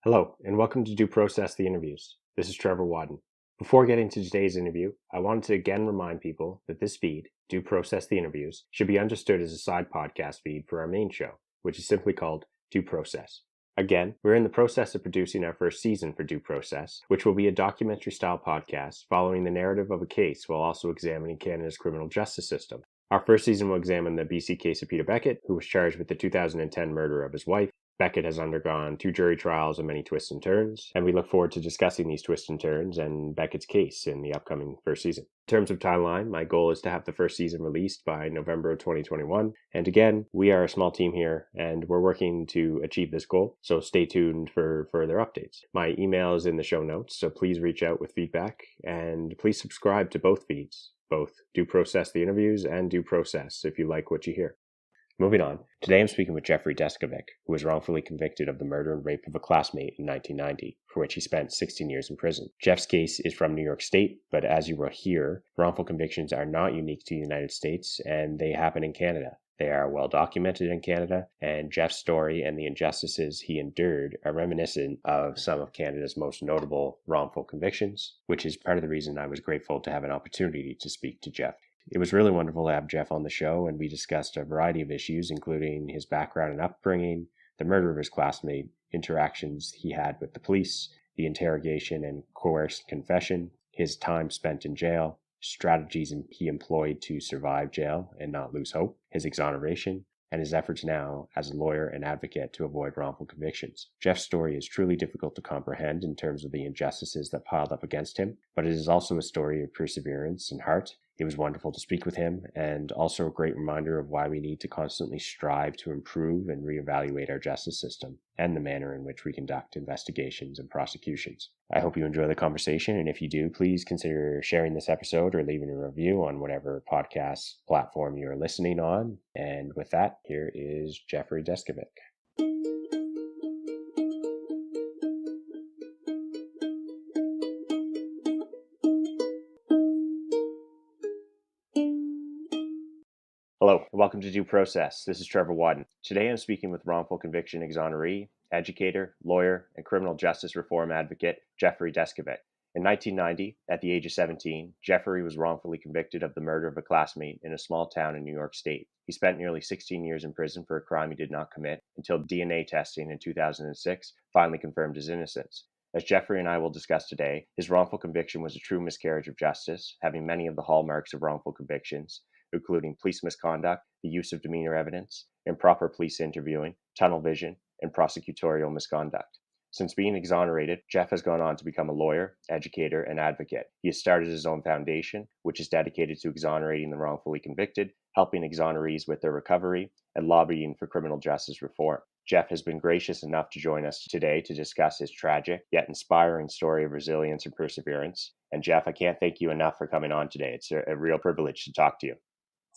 Hello, and welcome to Due Process the Interviews. This is Trevor Wadden. Before getting to today's interview, I wanted to again remind people that this feed, Due Process the Interviews, should be understood as a side podcast feed for our main show, which is simply called Due Process. Again, we're in the process of producing our first season for Due Process, which will be a documentary-style podcast following the narrative of a case while also examining Canada's criminal justice system. Our first season will examine the BC case of Peter Beckett, who was charged with the 2010 murder of his wife. Beckett has undergone 2 jury trials and many twists and turns, and we look forward to discussing these twists and turns and Beckett's case in the upcoming first season. In terms of timeline, my goal is to have the first season released by November of 2021, and again, we are a small team here, and we're working to achieve this goal, so stay tuned for further updates. My email is in the show notes, so please reach out with feedback, and please subscribe to both feeds, both Due Process the Interviews and Due Process if you like what you hear. Moving on, today I'm speaking with Jeffrey Deskovic, who was wrongfully convicted of the murder and rape of a classmate in 1990, for which he spent 16 years in prison. Jeff's case is from New York State, but as you will hear, wrongful convictions are not unique to the United States, and they happen in Canada. They are well documented in Canada, and Jeff's story and the injustices he endured are reminiscent of some of Canada's most notable wrongful convictions, which is part of the reason I was grateful to have an opportunity to speak to Jeff. It was really wonderful to have Jeff on the show, and we discussed a variety of issues, including his background and upbringing, the murder of his classmate, interactions he had with the police, the interrogation and coerced confession, his time spent in jail, strategies he employed to survive jail and not lose hope, his exoneration, and his efforts now as a lawyer and advocate to avoid wrongful convictions. Jeff's story is truly difficult to comprehend in terms of the injustices that piled up against him, but it is also a story of perseverance and heart. It was wonderful to speak with him, and also a great reminder of why we need to constantly strive to improve and reevaluate our justice system and the manner in which we conduct investigations and prosecutions. I hope you enjoy the conversation, and if you do, please consider sharing this episode or leaving a review on whatever podcast platform you're listening on. And with that, here is Jeffrey Deskovic. Hello, and welcome to Due Process. This is Trevor Wadden. Today I'm speaking with wrongful conviction exoneree, educator, lawyer, and criminal justice reform advocate Jeffrey Deskovic. In 1990, at the age of 17, Jeffrey was wrongfully convicted of the murder of a classmate in a small town in New York State. He spent nearly 16 years in prison for a crime he did not commit until DNA testing in 2006 finally confirmed his innocence. As Jeffrey and I will discuss today, his wrongful conviction was a true miscarriage of justice, having many of the hallmarks of wrongful convictions, including police misconduct, the use of demeanor evidence, improper police interviewing, tunnel vision, and prosecutorial misconduct. Since being exonerated, Jeff has gone on to become a lawyer, educator, and advocate. He has started his own foundation, which is dedicated to exonerating the wrongfully convicted, helping exonerees with their recovery, and lobbying for criminal justice reform. Jeff has been gracious enough to join us today to discuss his tragic yet inspiring story of resilience and perseverance. And Jeff, I can't thank you enough for coming on today. It's a real privilege to talk to you.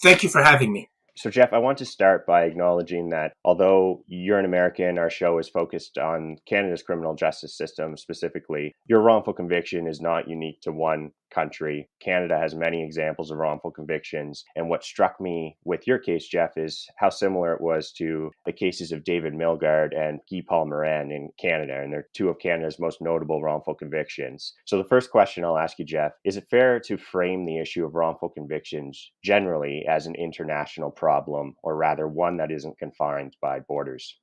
Thank you for having me. So, Jeff, I want to start by acknowledging that although you're an American, our show is focused on Canada's criminal justice system specifically, your wrongful conviction is not unique to one country. Canada has many examples of wrongful convictions. And what struck me with your case, Jeff, is how similar it was to the cases of David Milgaard and Guy Paul Morin in Canada. And they're two of Canada's most notable wrongful convictions. So the first question I'll ask you, Jeff, is it fair to frame the issue of wrongful convictions generally as an international problem, or rather one that isn't confined by borders?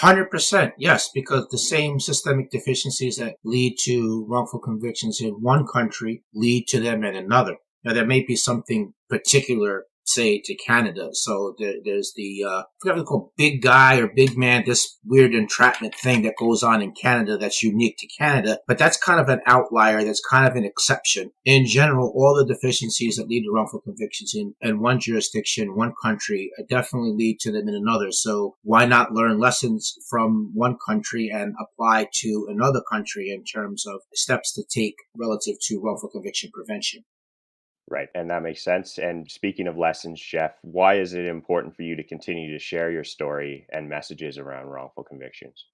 100%, yes, because the same systemic deficiencies that lead to wrongful convictions in one country lead to them in another. Now, there may be something particular, say, to Canada. So there's the, I forgot what they call big guy or big man, this weird entrapment thing that goes on in Canada that's unique to Canada. But that's kind of an outlier. That's kind of an exception. In general, all the deficiencies that lead to wrongful convictions in one jurisdiction, one country, definitely lead to them in another. So why not learn lessons from one country and apply to another country in terms of steps to take relative to wrongful conviction prevention? Right. And that makes sense. And speaking of lessons, Jeff, why is it important for you to continue to share your story and messages around wrongful convictions?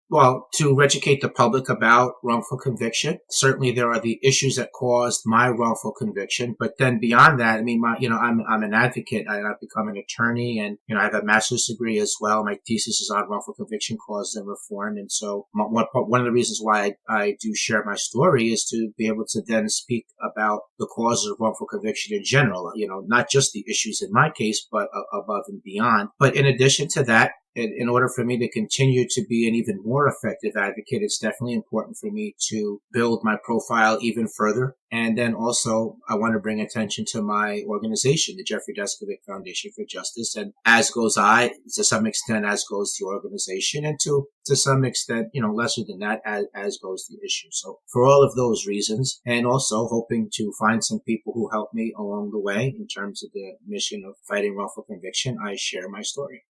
Well, to educate the public about wrongful conviction. Certainly, there are the issues that caused my wrongful conviction, but then beyond that, I mean, I'm an advocate. I've become an attorney, and I have a master's degree as well. My thesis is on wrongful conviction causes and reform, and so one of the reasons why I do share my story is to be able to then speak about the causes of wrongful conviction in general. Not just the issues in my case, but above and beyond. But in addition to that, in order for me to continue to be an even more effective advocate, it's definitely important for me to build my profile even further. And then also, I want to bring attention to my organization, the Jeffrey Deskovic Foundation for Justice. And as goes I, to some extent, as goes the organization, and to some extent, lesser than that, as goes the issue. So for all of those reasons, and also hoping to find some people who help me along the way in terms of the mission of fighting wrongful conviction, I share my story.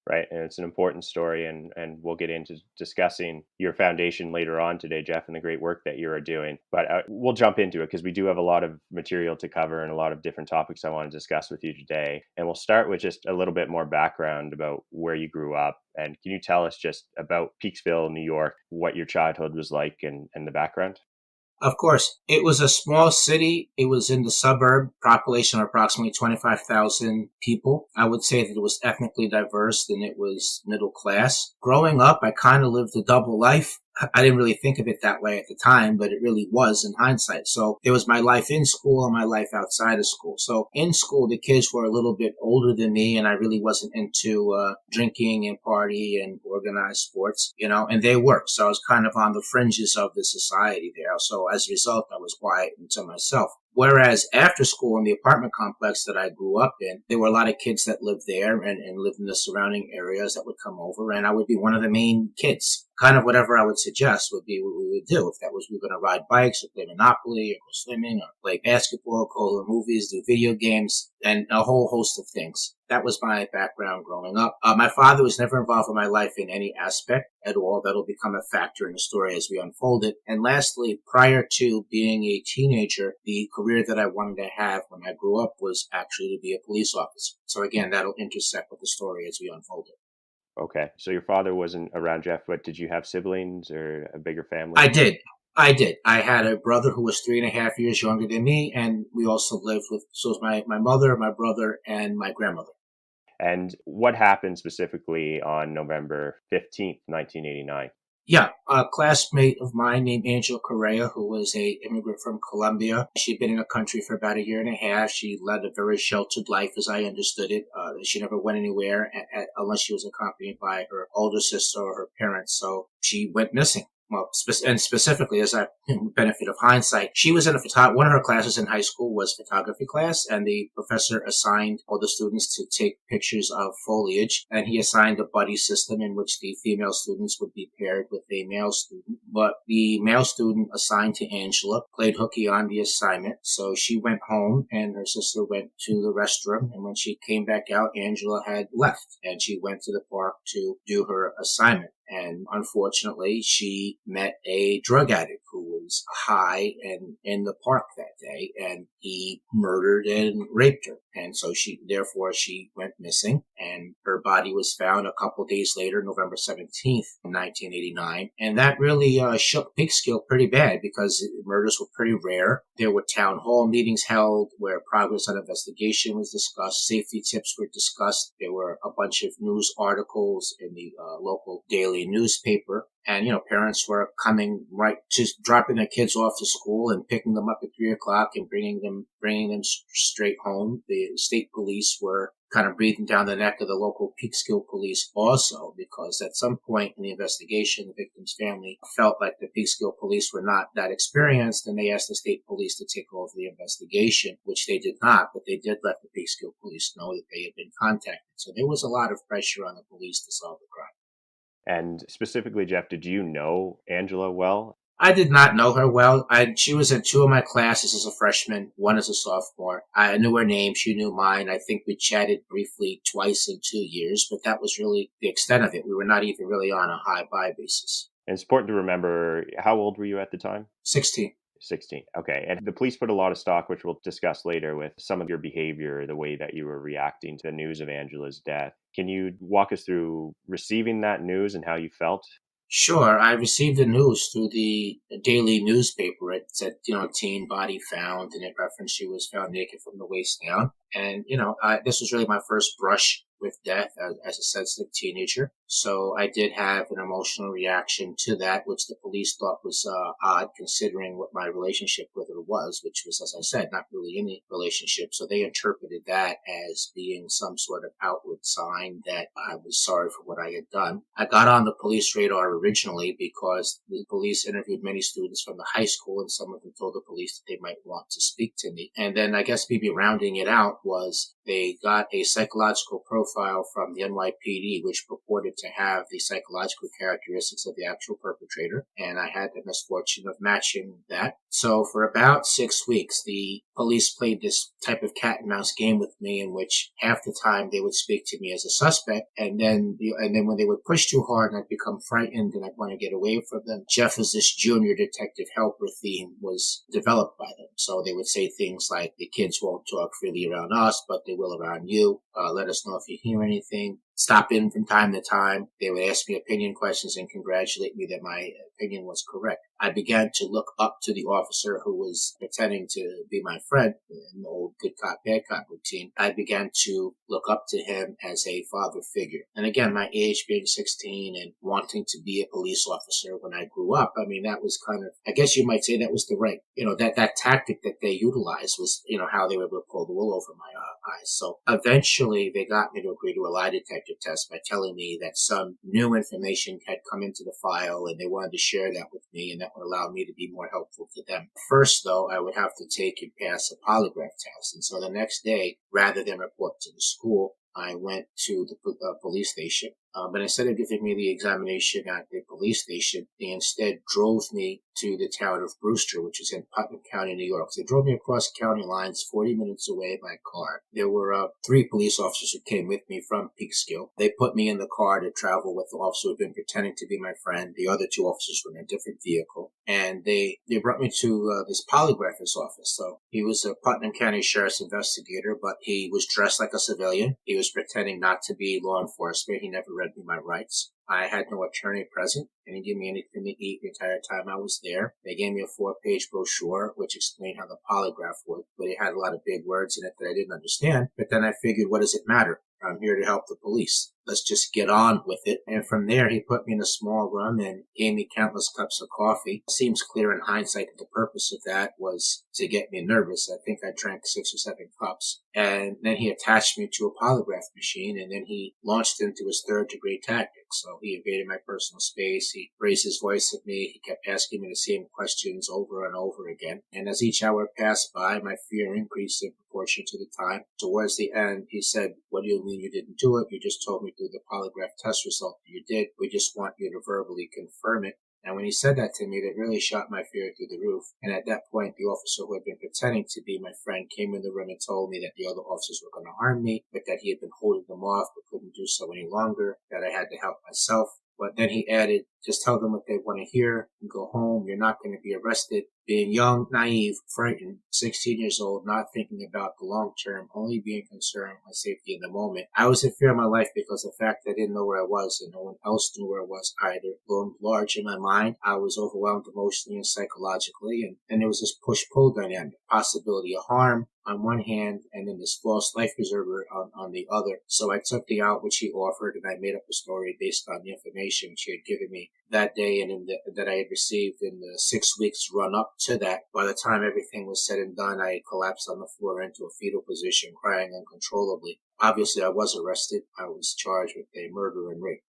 Right. And it's an important story. And we'll get into discussing your foundation later on today, Jeff, and the great work that you are doing. But we'll jump into it because we do have a lot of material to cover and a lot of different topics I want to discuss with you today. And we'll start with just a little bit more background about where you grew up. And can you tell us just about Peaksville, New York, what your childhood was like and the background? Of course, it was a small city. It was in the suburb, population of approximately 25,000 people. I would say that it was ethnically diverse and it was middle class. Growing up, I kind of lived a double life. I didn't really think of it that way at the time, but it really was in hindsight. So it was my life in school and my life outside of school. So in school, the kids were a little bit older than me, and I really wasn't into drinking and party and organized sports, and they were. So I was kind of on the fringes of the society there. So as a result, I was quiet and to myself. Whereas after school in the apartment complex that I grew up in, there were a lot of kids that lived there and lived in the surrounding areas that would come over, and I would be one of the main kids. Kind of whatever I would suggest would be what we would do. If that was we were going to ride bikes or play Monopoly or go swimming or play basketball, go to the movies, do video games, and a whole host of things. That was my background growing up. My father was never involved in my life in any aspect at all. That'll become a factor in the story as we unfold it. And lastly, prior to being a teenager, the career that I wanted to have when I grew up was actually to be a police officer. So again, that'll intersect with the story as we unfold it. Okay. So your father wasn't around, Jeff, but did you have siblings or a bigger family? I did. I did. I had a brother who was 3.5 years younger than me, and we also lived with, so it was my mother, my brother, and my grandmother. And what happened specifically on November 15th, 1989? Yeah, a classmate of mine named Angela Correa, who was a immigrant from Colombia. She'd been in the country for about a year and a half. She led a very sheltered life, as I understood it. She never went anywhere unless she was accompanied by her older sister or her parents. So she went missing. Well, and specifically, as a benefit of hindsight, she was in one of her classes in high school was photography class, and the professor assigned all the students to take pictures of foliage, and he assigned a buddy system in which the female students would be paired with a male student. But the male student assigned to Angela played hooky on the assignment, so she went home, and her sister went to the restroom, and when she came back out, Angela had left, and she went to the park to do her assignment. And unfortunately, she met a drug addict who was high and in the park that day, and he murdered and raped her. And so therefore she went missing, and her body was found a couple of days later, November 17th, 1989. And that really shook Peekskill pretty bad because murders were pretty rare. There were town hall meetings held where progress on investigation was discussed, safety tips were discussed. There were a bunch of news articles in the local daily newspaper. And, parents were coming right to dropping their kids off to school and picking them up at 3 o'clock and bringing them straight home. The state police were kind of breathing down the neck of the local Peekskill police also, because at some point in the investigation, the victim's family felt like the Peekskill police were not that experienced, and they asked the state police to take over the investigation, which they did not, but they did let the Peekskill police know that they had been contacted. So there was a lot of pressure on the police to solve the crime. And specifically, Jeff, did you know Angela well? I did not know her well. She was in two of my classes as a freshman, one as a sophomore. I knew her name. She knew mine. I think we chatted briefly twice in 2 years, but that was really the extent of it. We were not even really on a high-bye basis. And it's important to remember, how old were you at the time? 16. 16. Okay. And the police put a lot of stock, which we'll discuss later, with some of your behavior, the way that you were reacting to the news of Angela's death. Can you walk us through receiving that news and how you felt? Sure. I received the news through the daily newspaper. It said, teen body found, and it referenced she was found naked from the waist down. And, this was really my first brush with death as a sensitive teenager. So I did have an emotional reaction to that, which the police thought was odd considering what my relationship with her was, which was, as I said, not really any relationship. So they interpreted that as being some sort of outward sign that I was sorry for what I had done. I got on the police radar originally because the police interviewed many students from the high school, and some of them told the police that they might want to speak to me. And then I guess maybe rounding it out was they got a psychological profile from the NYPD, which purported to have the psychological characteristics of the actual perpetrator. And I had the misfortune of matching that. So for about 6 weeks, the police played this type of cat and mouse game with me in which half the time they would speak to me as a suspect. And then when they would push too hard and I'd become frightened and I'd want to get away from them, Jeff as this junior detective helper theme was developed by them. So they would say things like, the kids won't talk freely around us, but they will around you. Let us know if you hear anything. Stop in from time to time. They would ask me opinion questions and congratulate me that my opinion was correct. I began to look up to the officer who was pretending to be my friend in the old good cop, bad cop routine. I began to look up to him as a father figure. And again, my age being 16 and wanting to be a police officer when I grew up, I mean, that was kind of, I guess you might say that was the right, that tactic that they utilized was, how they were able to pull the wool over my eyes. So eventually they got me to agree to a lie detector test by telling me that some new information had come into the file and they wanted to share that with me, and that would allow me to be more helpful to them. First, though, I would have to take and pass a polygraph test. And so the next day, rather than report to the school, I went to the police station. But instead of giving me the examination at the police station, they instead drove me to the town of Brewster, which is in Putnam County, New York. So they drove me across county lines 40 minutes away by car. There were 3 police officers who came with me from Peekskill. They put me in the car to travel with the officer who had been pretending to be my friend. The other 2 officers were in a different vehicle. And they brought me to this polygraphist's office. So he was a Putnam County Sheriff's investigator, but he was dressed like a civilian. He was pretending not to be law enforcement. He never read me my rights. I had no attorney present. They didn't give me anything to eat the entire time I was there. They gave me a 4-page brochure which explained how the polygraph worked, but it had a lot of big words in it that I didn't understand. But then I figured, what does it matter? I'm here to help the police. Let's just get on with it. And from there, he put me in a small room and gave me countless cups of coffee. It seems clear in hindsight that the purpose of that was to get me nervous. I think I drank 6 or 7 cups. And then he attached me to a polygraph machine, and then he launched into his 3rd-degree tactics. So he invaded my personal space. He raised his voice at me. He kept asking me the same questions over and over again. And as each hour passed by, my fear increased in proportion to the time. Towards the end, he said, "What do you mean you didn't do it? You just told me through the polygraph test result that you did. We just want you to verbally confirm it." And when he said that to me, that really shot my fear through the roof. And at that point, the officer who had been pretending to be my friend came in the room and told me that the other officers were going to harm me, but that he had been holding them off but couldn't do so any longer, that I had to help myself. But then he added, "Just tell them what they want to hear and go home. You're not going to be arrested." Being young, naive, frightened, 16 years old, not thinking about the long term, only being concerned with my safety in the moment, I was in fear of my life because the fact that I didn't know where I was and no one else knew where I was either loomed large in my mind. I was overwhelmed emotionally and psychologically, and there was this push-pull dynamic, possibility of harm on one hand, and then this false life preserver on the other. So I took the out which he offered, and I made up a story based on the information she had given me that day and that I had received in the 6 weeks run up to that. By the time everything was said and done, I had collapsed on the floor into a fetal position, crying uncontrollably. Obviously, I was arrested. I was charged with a murder and rape.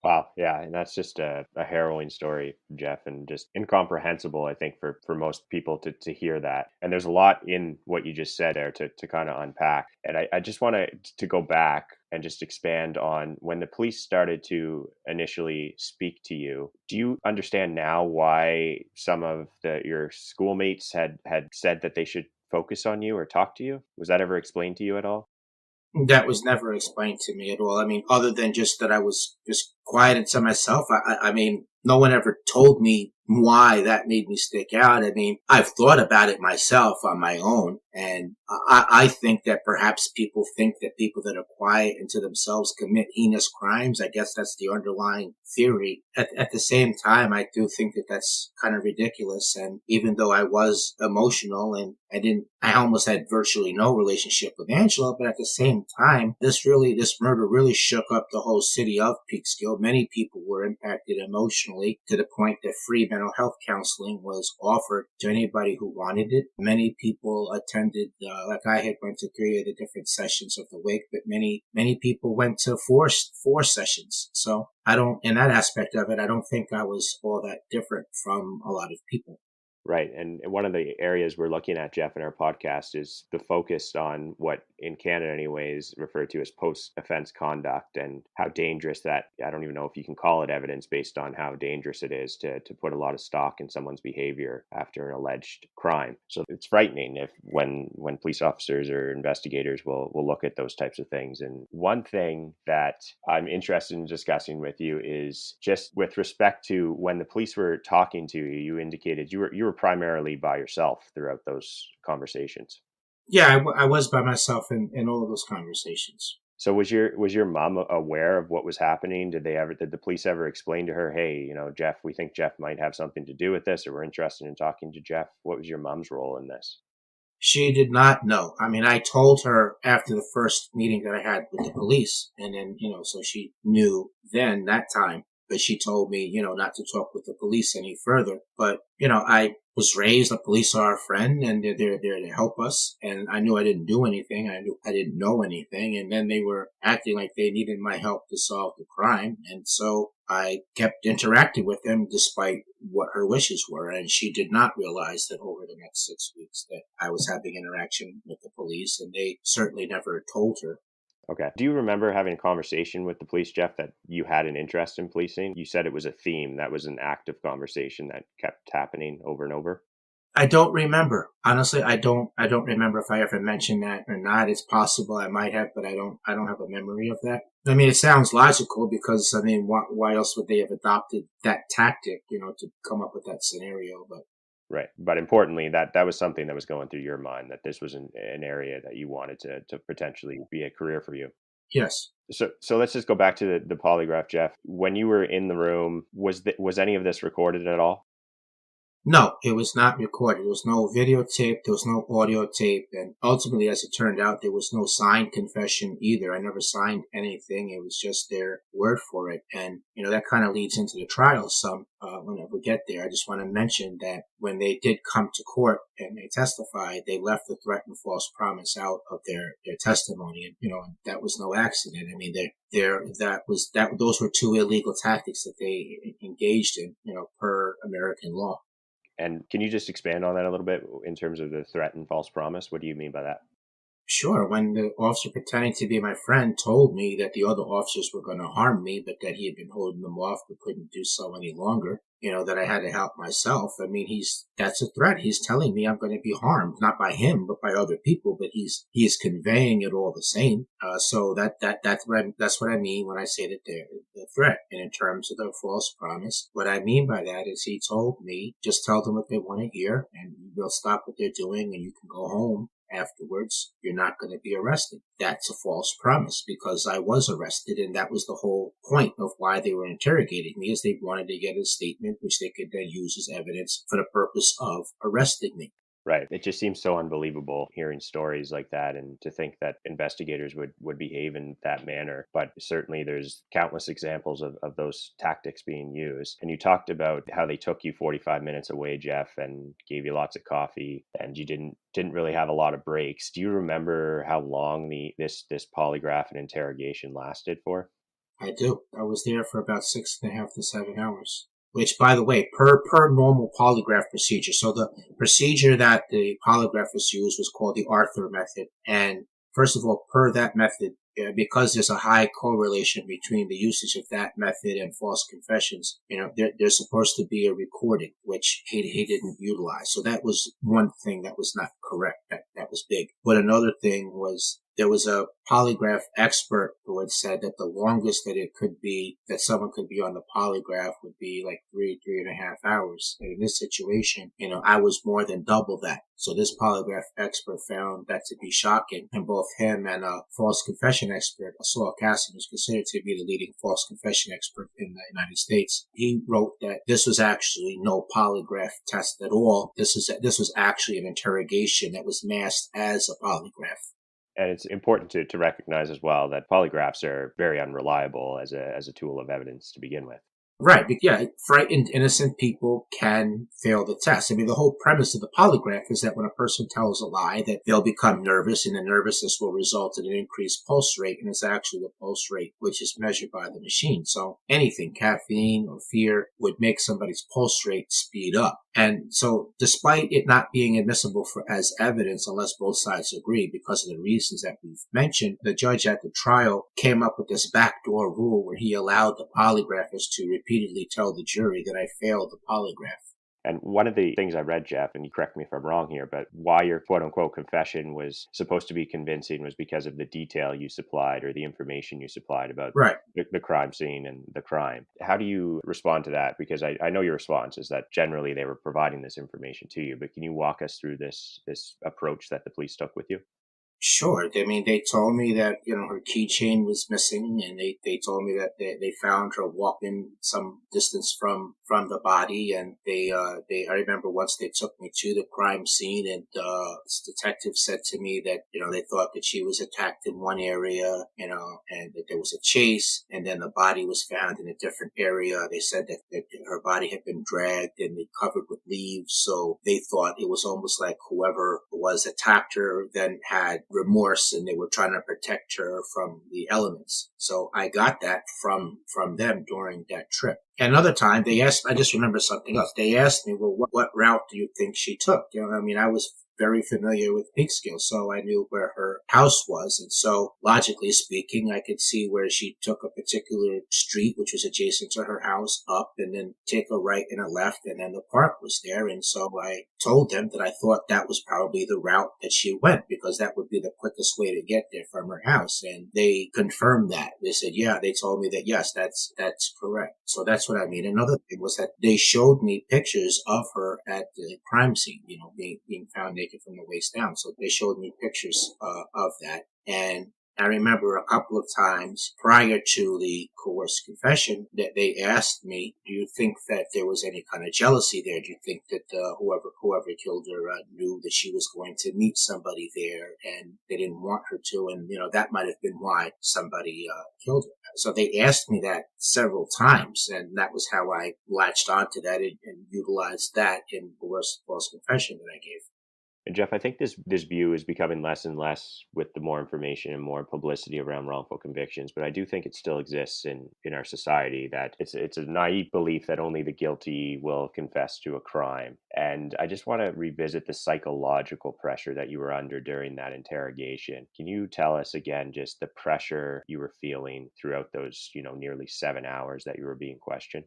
Wow, yeah, and that's just a harrowing story, Jeff, and just incomprehensible, I think, for most people to hear that. And there's a lot in what you just said there to kind of unpack. And I just want to go back and just expand on when the police started to initially speak to you. Do you understand now why some of your schoolmates had said that they should focus on you or talk to you? Was that ever explained to you at all? That was never explained to me at all. I mean, other than just that I was just quiet and to myself. I mean, no one ever told me, why that made me stick out. I mean, I've thought about it myself on my own, and I think that perhaps people think that people that are quiet and to themselves commit heinous crimes. I guess that's the underlying theory. At the same time, I do think that that's kind of ridiculous. And even though I was emotional and I almost had virtually no relationship with Angela, but at the same time, this murder really shook up the whole city of Peekskill. Many people were impacted emotionally to the point that free mental health counseling was offered to anybody who wanted it. Many people attended, like I had went to 3 of the different sessions of the wake, but many people went to four sessions. So in that aspect of it, I don't think I was all that different from a lot of people. Right. And one of the areas we're looking at, Jeff, in our podcast is the focus on what in Canada anyways referred to as post-offense conduct and how dangerous that, I don't even know if you can call it evidence based on how dangerous it is to put a lot of stock in someone's behavior after an alleged crime. So it's frightening if when police officers or investigators will look at those types of things. And one thing that I'm interested in discussing with you is just with respect to when the police were talking to you, you indicated you were primarily by yourself throughout those conversations. Yeah, I was by myself in all of those conversations. So was your mom aware of what was happening? Did the police ever explain to her, hey, Jeff, we think Jeff might have something to do with this, or we're interested in talking to Jeff? What was your mom's role in this? She did not know. I mean, I told her after the first meeting that I had with the police, and then, so she knew then that time, but she told me, not to talk with the police any further. But, I was raised, the police are our friend and they're there to help us. And I knew I didn't do anything. I knew I didn't know anything. And then they were acting like they needed my help to solve the crime. And so I kept interacting with them despite what her wishes were. And she did not realize that over the next 6 weeks that I was having interaction with the police, and they certainly never told her. Okay. Do you remember having a conversation with the police, Jeff, that you had an interest in policing? You said it was a theme. That was an active conversation that kept happening over and over. I don't remember. Honestly, I don't remember if I ever mentioned that or not. It's possible I might have, but I don't have a memory of that. I mean, it sounds logical because, I mean, why else would they have adopted that tactic, to come up with that scenario? But right. But importantly, that was something that was going through your mind, that this was an area that you wanted to potentially be a career for you. Yes. So let's just go back to the polygraph, Jeff. When you were in the room, was any of this recorded at all? No, it was not recorded. There was no videotape. There was no audio tape. And ultimately, as it turned out, there was no signed confession either. I never signed anything. It was just their word for it. And, that kind of leads into the trial some, whenever we get there. I just want to mention that when they did come to court and they testified, they left the threat and false promise out of their testimony. And, that was no accident. I mean, those were 2 illegal tactics that they engaged in, per American law. And can you just expand on that a little bit in terms of the threat and false promise? What do you mean by that? Sure. When the officer pretending to be my friend told me that the other officers were going to harm me, but that he had been holding them off but couldn't do so any longer, that I had to help myself. I mean, that's a threat. He's telling me I'm going to be harmed, not by him, but by other people, but he is conveying it all the same. So that's what I mean when I say that they're the threat. And in terms of the false promise, what I mean by that is he told me, just tell them what they want to hear and they'll stop what they're doing and you can go home. Afterwards, you're not going to be arrested. That's a false promise because I was arrested, and that was the whole point of why they were interrogating me, is they wanted to get a statement which they could then use as evidence for the purpose of arresting me. Right. It just seems so unbelievable hearing stories like that, and to think that investigators would behave in that manner. But certainly there's countless examples of those tactics being used. And you talked about how they took you 45 minutes away, Jeff, and gave you lots of coffee, and you didn't really have a lot of breaks. Do you remember how long this polygraph and interrogation lasted for? I do. I was there for about 6.5 to 7 hours. Which, by the way, per normal polygraph procedure. So the procedure that the polygraphers used was called the Arthur method. And first of all, per that method, because there's a high correlation between the usage of that method and false confessions, there's supposed to be a recording, which he didn't utilize. So that was one thing that was not correct. That was big. But another thing was there was a polygraph expert who had said that the longest that it could be, that someone could be on the polygraph would be like 3.5 hours. And in this situation, I was more than double that. So this polygraph expert found that to be shocking. And both him and a false confession expert, Saul Casson, who's considered to be the leading false confession expert in the United States, he wrote that this was actually no polygraph test at all. This was actually an interrogation that was masked as a polygraph. And it's important to recognize as well that polygraphs are very unreliable as a tool of evidence to begin with. Right. Yeah. Frightened, innocent people can fail the test. I mean, the whole premise of the polygraph is that when a person tells a lie, that they'll become nervous, and the nervousness will result in an increased pulse rate. And it's actually the pulse rate which is measured by the machine. So anything, caffeine or fear, would make somebody's pulse rate speed up. And so despite it not being admissible as evidence unless both sides agree because of the reasons that we've mentioned, the judge at the trial came up with this backdoor rule where he allowed the polygraphist to repeatedly tell the jury that I failed the polygraph. And one of the things I read, Jeff, and you correct me if I'm wrong here, but why your quote-unquote confession was supposed to be convincing was because of the detail you supplied or the information you supplied about Right. the crime scene and the crime. How do you respond to that? Because I know your response is that generally they were providing this information to you, but can you walk us through this approach that the police took with you? Sure. I mean, they told me that, her keychain was missing, and they told me that they found her walking some distance from the body. And I remember once they took me to the crime scene, and this detective said to me that, they thought that she was attacked in one area, and that there was a chase, and then the body was found in a different area. They said that her body had been dragged and covered with leaves. So they thought it was almost like whoever was attacked her then had remorse, and they were trying to protect her from the elements. So I got that from them during that trip. Another time I just remember something else. They asked me, well, what route do you think she took? I was very familiar with Peekskill, so I knew where her house was. And so, logically speaking, I could see where she took a particular street, which was adjacent to her house, up, and then take a right and a left, and then the park was there. And so I told them that I thought that was probably the route that she went, because that would be the quickest way to get there from her house. And they confirmed that. They said, yeah, they told me that, yes, that's correct. So that's what I mean. Another thing was that they showed me pictures of her at the crime scene, being found naked from the waist down. So they showed me pictures of that. And I remember a couple of times prior to the coerced confession that they asked me, do you think that there was any kind of jealousy there? Do you think that whoever killed her knew that she was going to meet somebody there and they didn't want her to? And, that might have been why somebody killed her. So they asked me that several times, and that was how I latched onto that and utilized that in the coerced false confession that I gave. And Jeff, I think this view is becoming less and less with the more information and more publicity around wrongful convictions. But I do think it still exists in our society, that it's a naive belief that only the guilty will confess to a crime. And I just want to revisit the psychological pressure that you were under during that interrogation. Can you tell us again just the pressure you were feeling throughout those, nearly 7 hours that you were being questioned?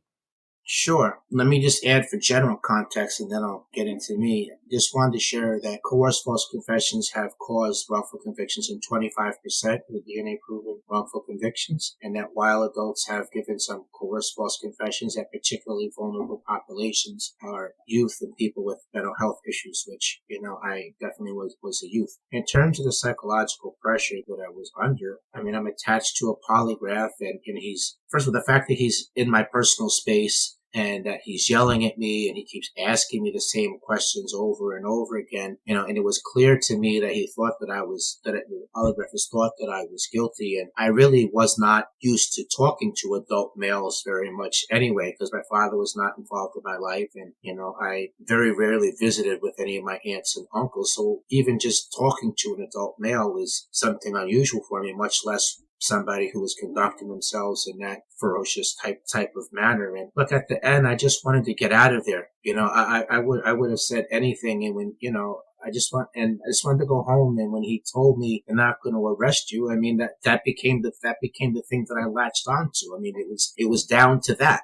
Sure. Let me just add for general context, and then I'll get into me. Just wanted to share that coerced false confessions have caused wrongful convictions in 25% of the DNA-proven wrongful convictions, and that while adults have given some coerced false confessions, that particularly vulnerable populations are youth and people with mental health issues, which, I definitely was a youth. In terms of the psychological pressure that I was under, I'm attached to a polygraph, and he's, first of all, the fact that he's in my personal space, and that he's yelling at me and he keeps asking me the same questions over and over again, and it was clear to me that he thought that the polygraphist thought that I was guilty. And I really was not used to talking to adult males very much anyway, because my father was not involved in my life. And, I very rarely visited with any of my aunts and uncles. So even just talking to an adult male was something unusual for me, much less somebody who was conducting themselves in that ferocious type of manner. And look, at the end, I just wanted to get out of there. I would have said anything. And when, I just wanted to go home. And when he told me they're not going to arrest you, that became the thing that I latched onto. It was down to that.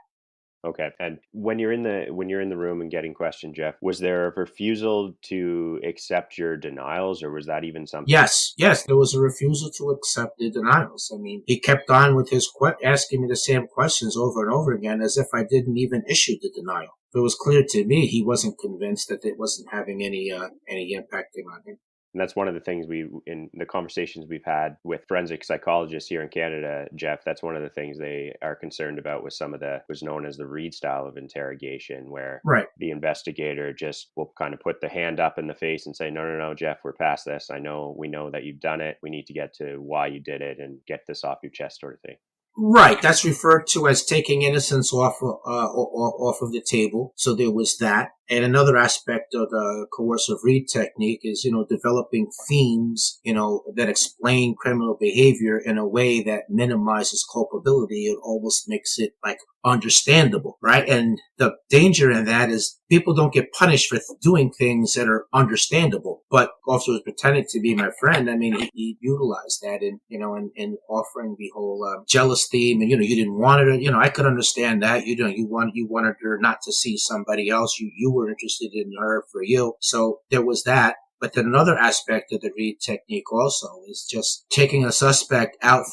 Okay. And when you're in the room and getting questioned, Jeff, was there a refusal to accept your denials, or was that even something? Yes, there was a refusal to accept the denials. I mean, he kept on with his asking me the same questions over and over again as if I didn't even issue the denial. It was clear to me he wasn't convinced that it wasn't having any impacting on him. And that's one of the things in the conversations we've had with forensic psychologists here in Canada, Jeff, that's one of the things they are concerned about with some of the, was known as the Reed style of interrogation, where Right. the investigator just will kind of put the hand up in the face and say, no, no, no, Jeff, we're past this. We know that you've done it. We need to get to why you did it and get this off your chest, sort of thing. Right, that's referred to as taking innocence off of the table. So there was that. And another aspect of the coercive read technique is, developing themes, that explain criminal behavior in a way that minimizes culpability. It almost makes it like understandable, right? And the danger in that is people don't get punished for doing things that are understandable. But also was pretending to be my friend. I mean, he utilized that in offering the whole jealous theme, and you didn't want her. I could understand that. You wanted her not to see somebody else. You were interested in her for you. So there was that. But then another aspect of the read technique also is just taking a suspect out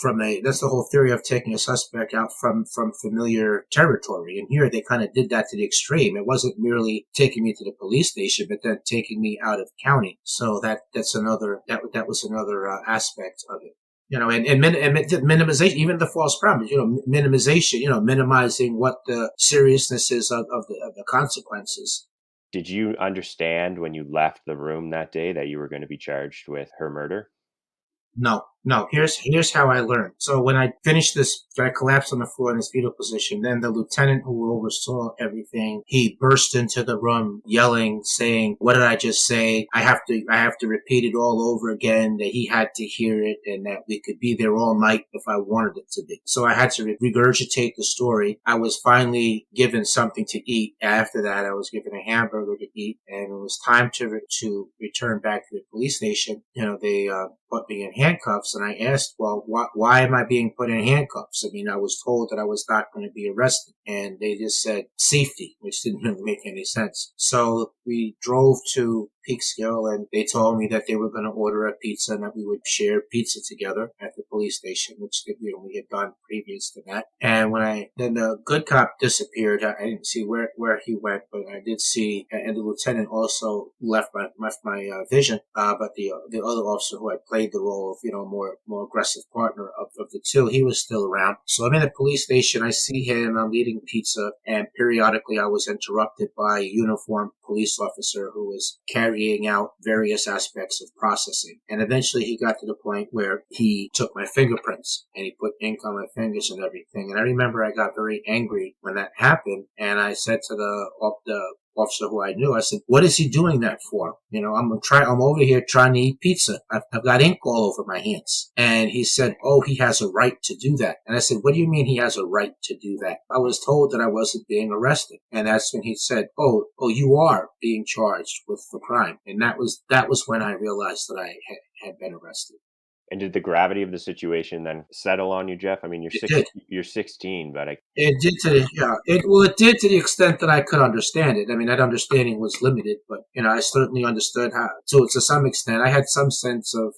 that's the whole theory of taking a suspect out from familiar territory. And here they kind of did that to the extreme. It wasn't merely taking me to the police station, but then taking me out of county. So that was another aspect of it. And minimization, even the false promise, minimization, minimizing what the seriousness is of the consequences. Did you understand when you left the room that day that you were going to be charged with her murder? No. Here's how I learned. So when I finished this, I collapsed on the floor in this fetal position. Then the lieutenant who oversaw everything, he burst into the room yelling, saying, "What did I just say? I have to repeat it all over again. That he had to hear it, and that we could be there all night if I wanted it to be." So I had to regurgitate the story. I was finally given something to eat. After that, I was given a hamburger to eat, and it was time to return back to the police station. They put me in handcuffs, and I asked, well, why am I being put in handcuffs? I mean, I was told that I was not going to be arrested, and they just said safety, which didn't really make any sense. So we drove to Peekskill, and they told me that they were going to order a pizza and that we would share pizza together at the police station, which we had done previous to that. And then the good cop disappeared. I didn't see where he went, but I did see, and the lieutenant also left my vision. But the other officer who had played the role of more aggressive partner of the two, he was still around. So I'm in the police station. I see him. I'm eating pizza, and periodically I was interrupted by a uniformed police officer who was carrying out various aspects of processing. And eventually he got to the point where he took my fingerprints and he put ink on my fingers and everything. And I remember I got very angry when that happened. And I said to the officer who I knew, I said, "What is he doing that for? I'm over here trying to eat pizza. I've got ink all over my hands." And he said, "Oh, he has a right to do that." And I said, "What do you mean he has a right to do that? I was told that I wasn't being arrested." And that's when he said, "Oh, you are being charged with the crime." And that was when I realized that I had been arrested. And did the gravity of the situation then settle on you, Jeff? I mean, It did. you're 16, but It did to the it did to the extent that I could understand it. I mean, that understanding was limited, but I certainly understood how. So to some extent, I had some sense of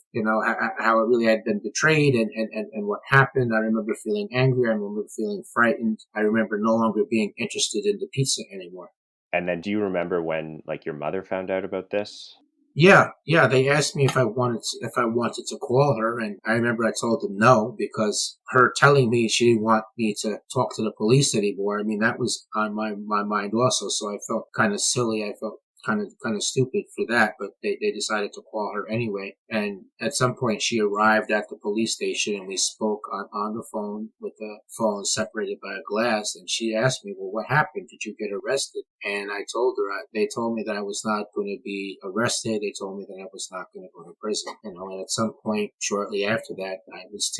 how it really had been betrayed and what happened. I remember feeling angry. I remember feeling frightened. I remember no longer being interested in the pizza anymore. and then do you remember when like your mother found out about this? Yeah. They asked me if I wanted to call her, and I remember I told them no because her telling me she didn't want me to talk to the police anymore. I mean, that was on my mind also. So I felt kind of silly. I felt kind of stupid for that, but they decided to call her anyway. And at some point she arrived at the police station and we spoke on the phone with the phone separated by a glass. And she asked me, "Well, what happened? Did you get arrested?" And I told her, they told me that I was not going to be arrested. They told me that I was not going to go to prison. And at some point shortly after that, I was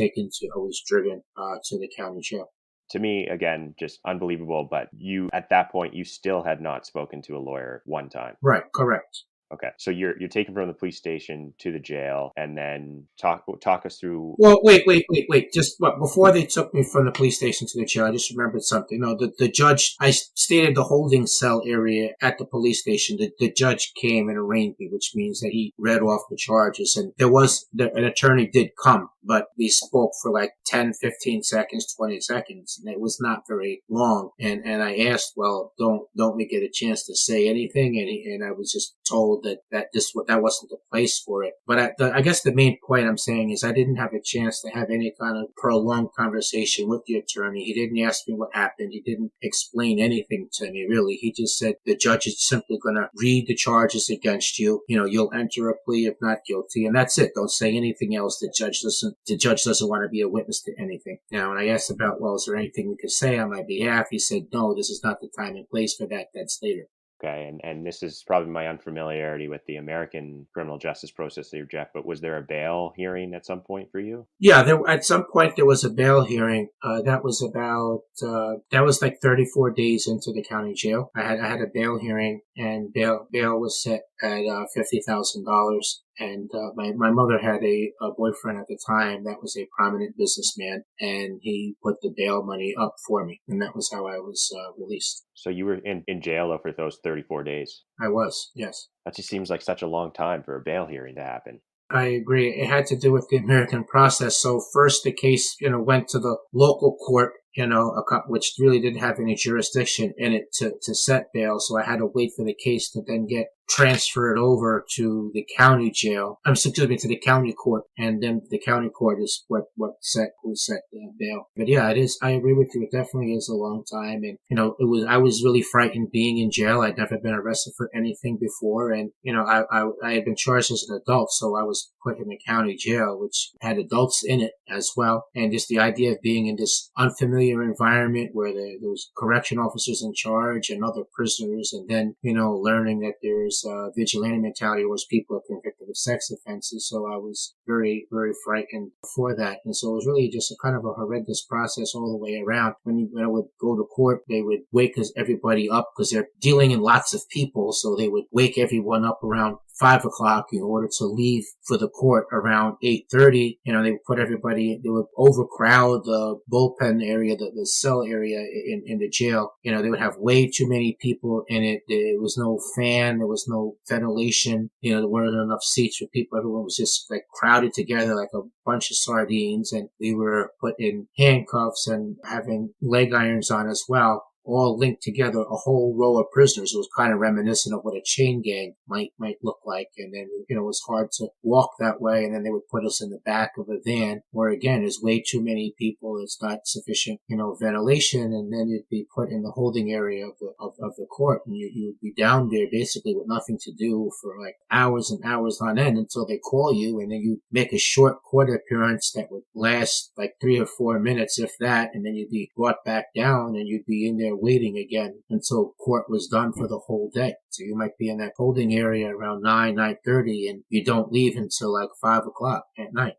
driven to the county jail. To me, again, just unbelievable. But you, at that point, you still had not spoken to a lawyer one time. Right, correct. Okay. So you're taken from the police station to the jail, and then talk us through. Well, wait. Just before they took me from the police station to the jail, I just remembered something. No, the judge, I stayed in the holding cell area at the police station. The judge came and arraigned me, which means that he read off the charges. And an attorney did come, but he spoke for like 10, 15 seconds, 20 seconds. And it was not very long. And I asked, well, don't we get a chance to say anything? And I was just told that wasn't the place for it. But I guess the main point I'm saying is I didn't have a chance to have any kind of prolonged conversation with the attorney. He didn't ask me what happened. He didn't explain anything to me, really. He just said the judge is simply going to read the charges against you. You'll enter a plea of not guilty, and that's it. Don't say anything else. The judge doesn't want to be a witness to anything. Now, when I asked about, well, is there anything we could say on my behalf? He said, no, this is not the time and place for that. That's later. Okay, and this is probably my unfamiliarity with the American criminal justice process here, Jeff, but was there a bail hearing at some point for you? Yeah, at some point there was a bail hearing. That was like 34 days into the county jail. I had a bail hearing, and bail was set at $50,000. And my mother had a boyfriend at the time that was a prominent businessman, and he put the bail money up for me, and that was how I was released. So you were in jail for those 34 days? I was, yes. That just seems like such a long time for a bail hearing to happen. I agree. It had to do with the American process. So first the case, went to the local court, which really didn't have any jurisdiction in it to set bail. So I had to wait for the case to then get transferred over to the county jail. To the county court, and then the county court is who set bail. But yeah, it is. I agree with you. It definitely is a long time, and I was really frightened being in jail. I'd never been arrested for anything before, and I had been charged as an adult, so I was put in the county jail, which had adults in it as well, and just the idea of being in this unfamiliar environment where there was correction officers in charge and other prisoners, and then learning that there's vigilante mentality towards people are convicted of sex offenses. So I was very, very frightened for that. And so it was really just a kind of a horrendous process all the way around. When I would go to court, they would wake everybody up because they're dealing in lots of people. So they would wake everyone up around 5 o'clock in order to leave for the court around 8:30. They would they would overcrowd the bullpen area, the cell area in the jail. They would have way too many people in it. There was no fan. There was no ventilation. There weren't enough seats for people. Everyone was just like crowded together like a bunch of sardines. And we were put in handcuffs and having leg irons on as well, all linked together, a whole row of prisoners. It was kind of reminiscent of what a chain gang might look like. And then, it was hard to walk that way. And then they would put us in the back of a van where, again, there's way too many people. It's not sufficient, ventilation. And then you'd be put in the holding area of the court. And you would be down there basically with nothing to do for like hours and hours on end until they call you. And then you make a short court appearance that would last like 3 or 4 minutes, if that. And then you'd be brought back down and you'd be in there waiting again until court was done for the whole day. So you might be in that holding area around 9:30, and you don't leave until like 5 o'clock at night.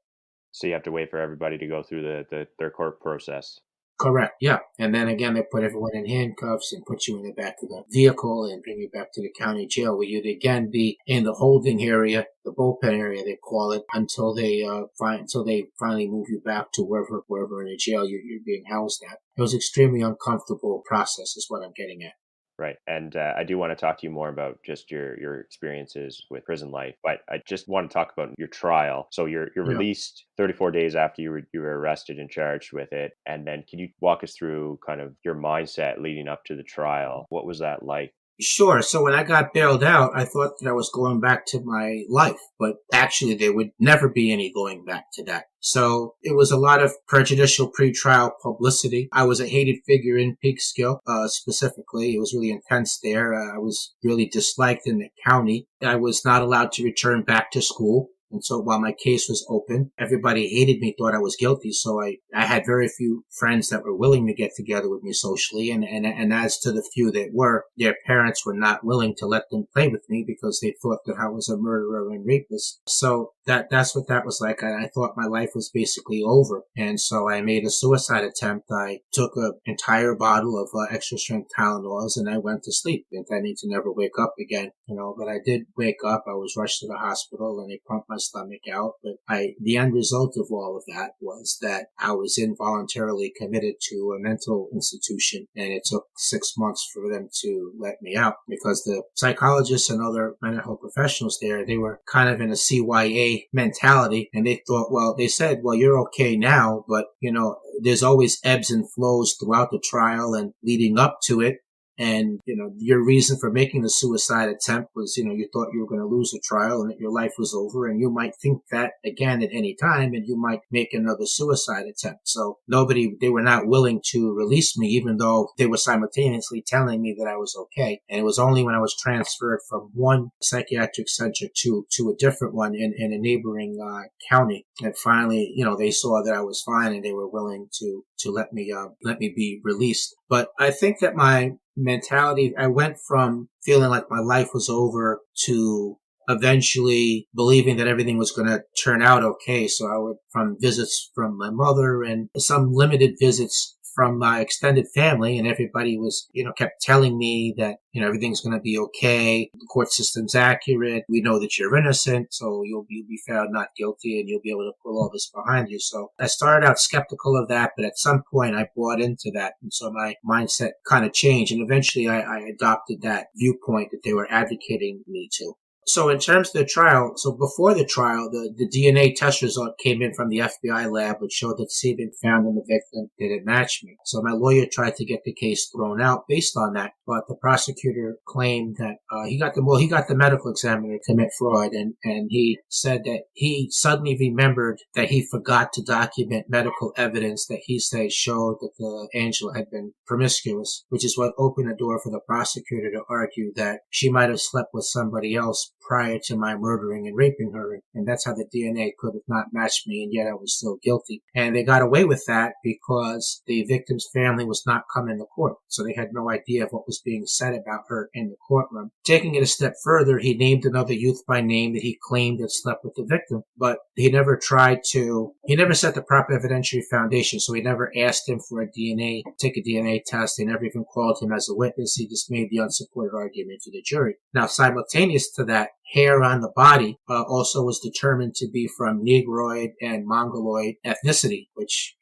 So you have to wait for everybody to go through their court process. Correct, yeah. And then again, they put everyone in handcuffs and put you in the back of the vehicle and bring you back to the county jail, where you'd again be in the holding area, the bullpen area they call it, until they finally move you back to wherever in the jail you're being housed at. It was extremely uncomfortable process, is what I'm getting at. Right. And I do want to talk to you more about just your experiences with prison life, but I just want to talk about your trial. So you're released 34 days after you were arrested and charged with it. And then can you walk us through kind of your mindset leading up to the trial? What was that like? Sure. So when I got bailed out, I thought that I was going back to my life, but actually there would never be any going back to that. So it was a lot of prejudicial pretrial publicity. I was a hated figure in Peekskill, specifically. It was really intense there. I was really disliked in the county. I was not allowed to return back to school. And so while my case was open, everybody hated me, thought I was guilty. So I had very few friends that were willing to get together with me socially. And as to the few that were, their parents were not willing to let them play with me because they thought that I was a murderer and rapist. So that's what that was like. I thought my life was basically over. And so I made a suicide attempt. I took an entire bottle of extra strength Tylenols and I went to sleep, intending to never wake up again. But I did wake up. I was rushed to the hospital and they pumped my stomach out. But the end result of all of that was that I was involuntarily committed to a mental institution, and it took 6 months for them to let me out because the psychologists and other mental health professionals there, they were kind of in a CYA mentality, and they said, well, you're okay now, but there's always ebbs and flows throughout the trial and leading up to it. And, your reason for making the suicide attempt was, you thought you were going to lose the trial and that your life was over, and you might think that again at any time and you might make another suicide attempt. So they were not willing to release me, even though they were simultaneously telling me that I was okay. And it was only when I was transferred from one psychiatric center to a different one in a neighboring county that finally, they saw that I was fine and they were willing to let me be released. But I think that my mentality, I went from feeling like my life was over to eventually believing that everything was going to turn out okay. So I would, from visits from my mother and some limited visits from my extended family, and everybody was, kept telling me that, everything's going to be okay. The court system's accurate. We know that you're innocent, so you'll be found not guilty and you'll be able to pull all this behind you. So I started out skeptical of that, but at some point I bought into that. And so my mindset kind of changed, and eventually I adopted that viewpoint that they were advocating me to. So in terms of the trial, before the trial, the DNA test result came in from the FBI lab, which showed that semen found in the victim didn't match me. So my lawyer tried to get the case thrown out based on that, but the prosecutor claimed that he got the medical examiner to commit fraud, and he said that he suddenly remembered that he forgot to document medical evidence that he said showed that the angel had been promiscuous, which is what opened the door for the prosecutor to argue that she might have slept with somebody else prior to my murdering and raping her, and that's how the DNA could have not matched me, and yet I was still guilty. And they got away with that because the victim's family was not coming to court, so they had no idea of what was being said about her in the courtroom. Taking it a step further, he named another youth by name that he claimed had slept with the victim, but he never set the proper evidentiary foundation, so he never asked him for take a DNA test. They never even called him as a witness. He just made the unsupported argument to the jury. Now, simultaneous to that, hair on the body also was determined to be from Negroid and Mongoloid ethnicity, which,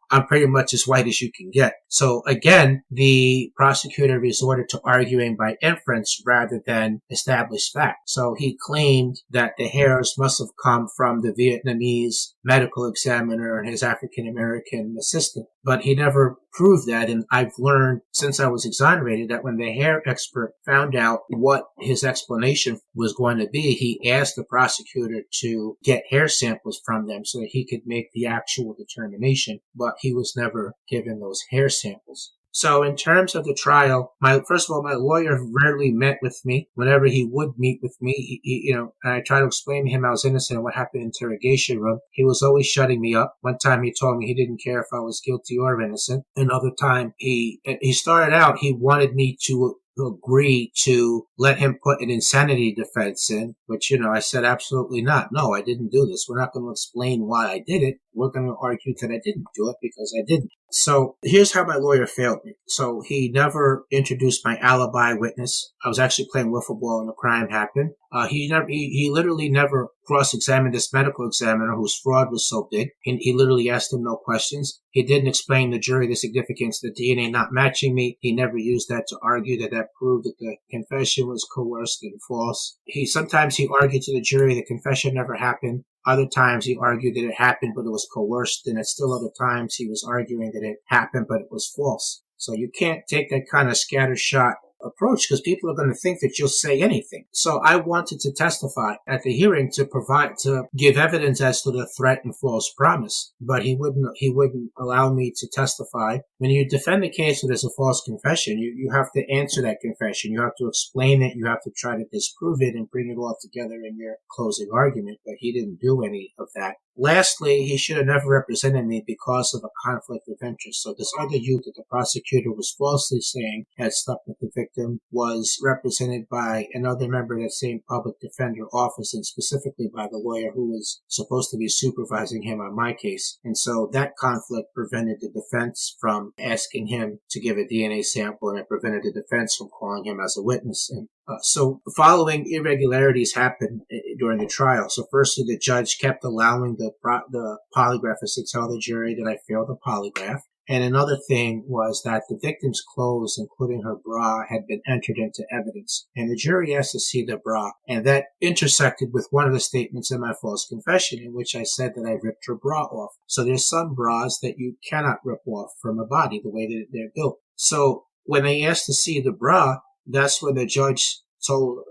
I'm pretty much as white as you can get. So again, the prosecutor resorted to arguing by inference rather than established fact. So he claimed that the hairs must have come from the Vietnamese medical examiner and his African-American assistant, but he never proved that. And I've learned since I was exonerated that when the hair expert found out what his explanation was going to be, he asked the prosecutor to get hair samples from them so that he could make the actual determination, but he was never given those hair samples. So in terms of the trial, first of all, my lawyer rarely met with me. Whenever he would meet with me, and I tried to explain to him I was innocent and what happened in the interrogation room. He was always shutting me up. One time he told me he didn't care if I was guilty or innocent. Another time he started out, he wanted me to agree to let him put an insanity defense in, which, I said absolutely not. No, I didn't do this. We're not going to explain why I did it. We're going to argue that I didn't do it because I didn't. So here's how my lawyer failed me. So he never introduced my alibi witness. I was actually playing wiffle ball when the crime happened. He literally never cross-examined this medical examiner whose fraud was so big. He literally asked him no questions. He didn't explain to the jury the significance of the DNA not matching me. He never used that to argue that proved that the confession was coerced and false. Sometimes he argued to the jury the confession never happened. Other times he argued that it happened, but it was coerced. And at still other times he was arguing that it happened, but it was false. So you can't take that kind of scattershot approach because people are going to think that you'll say anything. So I wanted to testify at the hearing to give evidence as to the threat and false promise, but he wouldn't allow me to testify. When you defend the case that there's a false confession, you have to answer that confession. You have to explain it. You have to try to disprove it and bring it all together in your closing argument, but he didn't do any of that. Lastly, he should have never represented me because of a conflict of interest. So this other youth that the prosecutor was falsely saying had slept with the victim victim was represented by another member of that same public defender office, and specifically by the lawyer who was supposed to be supervising him on my case. And so that conflict prevented the defense from asking him to give a DNA sample, and it prevented the defense from calling him as a witness. And so the following irregularities happened during the trial. So firstly, the judge kept allowing the polygraphist to tell the jury that I failed the polygraph. And another thing was that the victim's clothes, including her bra, had been entered into evidence. And the jury asked to see the bra. And that intersected with one of the statements in my false confession, in which I said that I ripped her bra off. So there's some bras that you cannot rip off from a body the way that they're built. So when they asked to see the bra, that's when the judge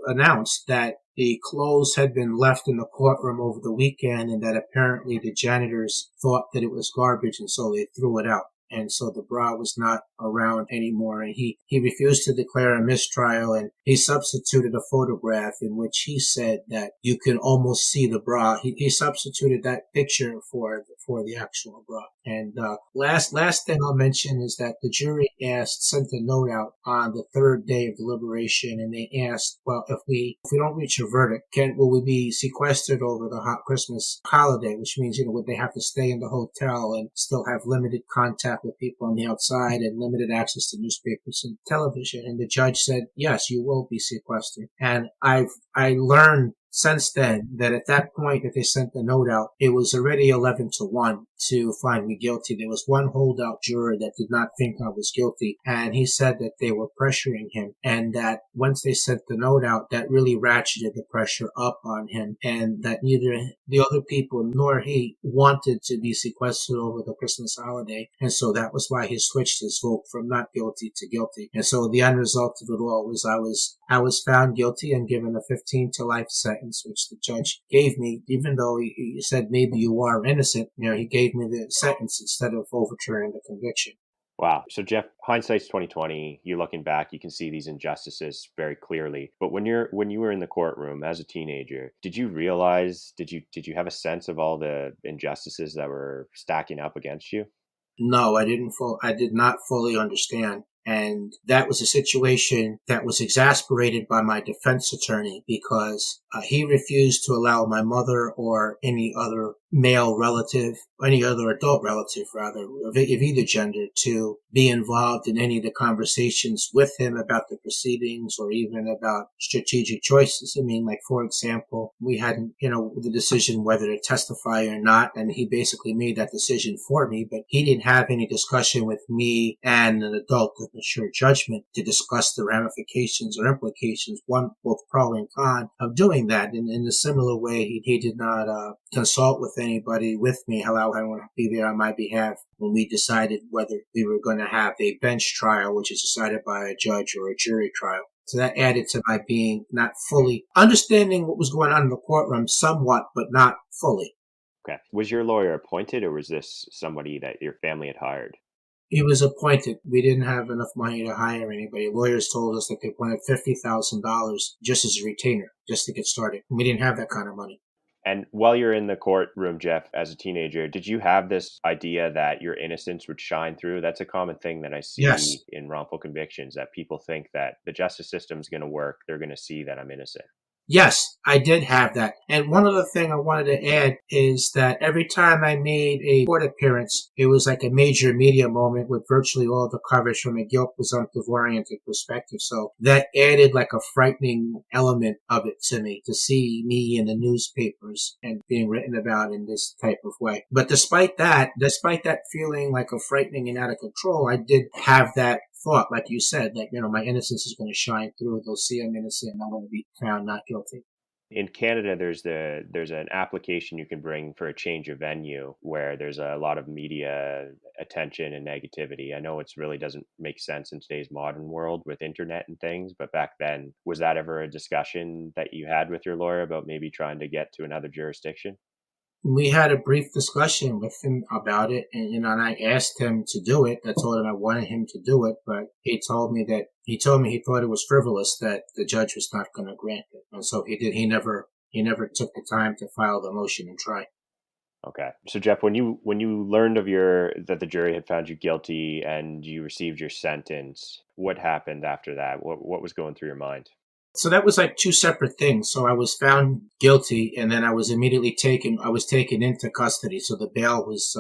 announced that the clothes had been left in the courtroom over the weekend, and that apparently the janitors thought that it was garbage, and so they threw it out. And so the bra was not around anymore. And he refused to declare a mistrial, and he substituted a photograph in which he said that you can almost see the bra. He substituted that picture for the actual bra. And last thing I'll mention is that the jury sent a note out on the third day of deliberation, and they asked, well, if we don't reach a verdict, will we be sequestered over the Christmas holiday? Which means, would they have to stay in the hotel and still have limited contact with people on the outside and limited access to newspapers and television? And the judge said, yes, you will be sequestered. And I learned since then that at that point that they sent the note out, it was already 11-1 to find me guilty. There was one holdout juror that did not think I was guilty, and he said that they were pressuring him, and that once they sent the note out, that really ratcheted the pressure up on him, and that neither the other people nor he wanted to be sequestered over the Christmas holiday. And so that was why he switched his vote from not guilty to guilty. And so the end result of it all was I was found guilty and given a 15 to life sentence, which the judge gave me, even though he said maybe you are innocent. He gave me the sentence instead of overturning the conviction. Wow. So Jeff, hindsight's 2020. You looking back, you can see these injustices very clearly. But when you were in the courtroom as a teenager, did you realize? Did you have a sense of all the injustices that were stacking up against you? No, I did not fully understand. And that was a situation that was exasperated by my defense attorney because he refused to allow my mother or any other male relative, any other adult relative rather, of either gender, to be involved in any of the conversations with him about the proceedings or even about strategic choices. I mean, like, for example, we had, the decision whether to testify or not, and he basically made that decision for me, but he didn't have any discussion with me and an adult of mature judgment to discuss the ramifications or implications, both pro and con, of doing that. In a similar way, he did not consult with anybody with me, allow anyone to be there on my behalf when we decided whether we were going to have a bench trial, which is decided by a judge, or a jury trial. So that added to my being not fully understanding what was going on in the courtroom, somewhat, but not fully. Okay. Was your lawyer appointed, or was this somebody that your family had hired? He was appointed. We didn't have enough money to hire anybody. Lawyers told us that they wanted $50,000 just as a retainer, just to get started. We didn't have that kind of money. And while you're in the courtroom, Jeff, as a teenager, did you have this idea that your innocence would shine through? That's a common thing that I see in wrongful convictions, that people think that the justice system is going to work. They're going to see that I'm innocent. Yes, I did have that. And one other thing I wanted to add is that every time I made a court appearance, it was like a major media moment with virtually all the coverage from a guilt presumptive oriented perspective. So that added like a frightening element of it to me, to see me in the newspapers and being written about in this type of way. But despite that feeling like a frightening and out of control, I did have that thought, like you said, that, my innocence is going to shine through. They'll see I'm innocent and I'm going to be found not guilty. In Canada, there's an application you can bring for a change of venue where there's a lot of media attention and negativity. I know it really doesn't make sense in today's modern world with internet and things, but back then, was that ever a discussion that you had with your lawyer about maybe trying to get to another jurisdiction? We had a brief discussion with him about it, and I asked him to do it. I told him I wanted him to do it, but he told me he thought it was frivolous, that the judge was not going to grant it, and so he never took the time to file the motion and try. Okay. So Jeff, when you learned of that the jury had found you guilty and you received your sentence, what happened after that? What was going through your mind? So that was like two separate things. So I was found guilty, and then I was immediately taken. I was taken into custody, so the bail was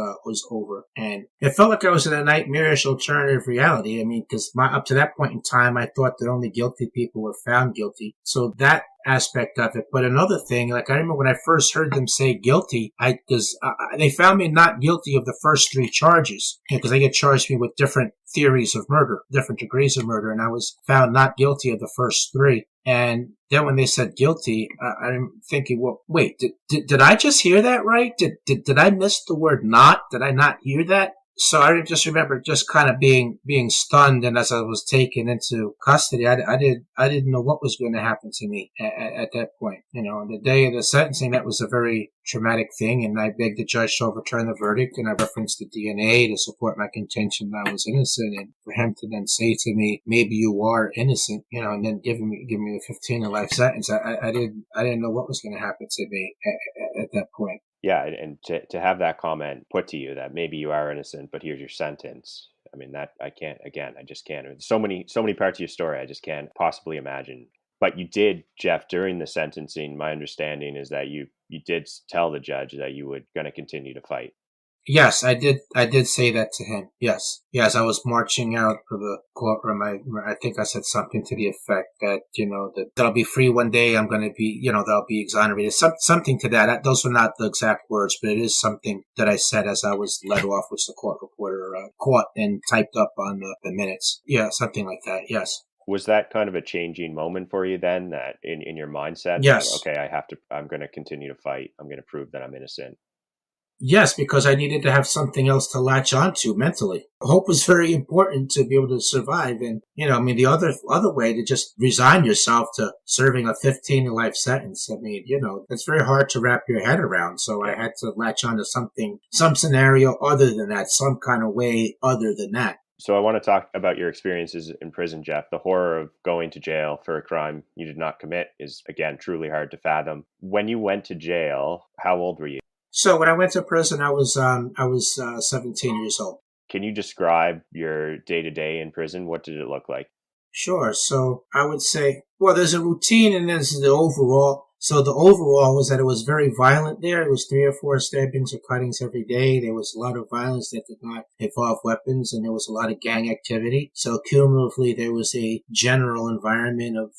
over, and it felt like I was in a nightmarish alternative reality. I mean, because up to that point in time, I thought that only guilty people were found guilty. So that aspect of it. But another thing, like I remember when I first heard them say guilty, because they found me not guilty of the first three charges, because they get charged me with different theories of murder, different degrees of murder, and I was found not guilty of the first three. And then when they said guilty, I'm thinking, well, wait, did I just hear that right? Did I miss the word not? Did I not hear that? So I just remember just kind of being stunned, and as I was taken into custody, I didn't know what was going to happen to me at that point. You know, on the day of the sentencing, that was a very traumatic thing, and I begged the judge to overturn the verdict, and I referenced the DNA to support my contention that I was innocent, and for him to then say to me, "Maybe you are innocent," you know, and then give me a 15 to life sentence. I didn't know what was going to happen to me at that point. Yeah, and to have that comment put to you that maybe you are innocent, but here's your sentence. I mean, that I can't, again, I just can't. There's so many parts of your story I just can't possibly imagine. But you did, Jeff, during the sentencing, my understanding is that you did tell the judge that you were going to continue to fight. Yes, I did. I did say that to him. Yes, yes. I was marching out of the courtroom. I think I said something to the effect that that I'll be free one day. I'm going to be, that I'll be exonerated. Something to that. Those were not the exact words, but it is something that I said as I was led off, which the court reporter caught and typed up on the minutes. Yeah, something like that. Yes. Was that kind of a changing moment for you then, that in your mindset that, Yes. okay, I'm going to continue to fight. I'm going to prove that I'm innocent. Yes, because I needed to have something else to latch onto mentally. Hope was very important to be able to survive. And, I mean, the other way to just resign yourself to serving a 15 to life sentence. I mean, it's very hard to wrap your head around. So I had to latch onto something, some scenario other than that, some kind of way other than that. So I want to talk about your experiences in prison, Jeff. The horror of going to jail for a crime you did not commit is, again, truly hard to fathom. When you went to jail, how old were you? So when I went to prison, I was 17 years old. Can you describe your day-to-day in prison? What did it look like? Sure. So I would say, well, there's a routine and there's the overall. So the overall was that it was very violent there. It was 3 or 4 stabbings or cuttings every day. There was a lot of violence that did not involve weapons, and there was a lot of gang activity. So cumulatively, there was a general environment of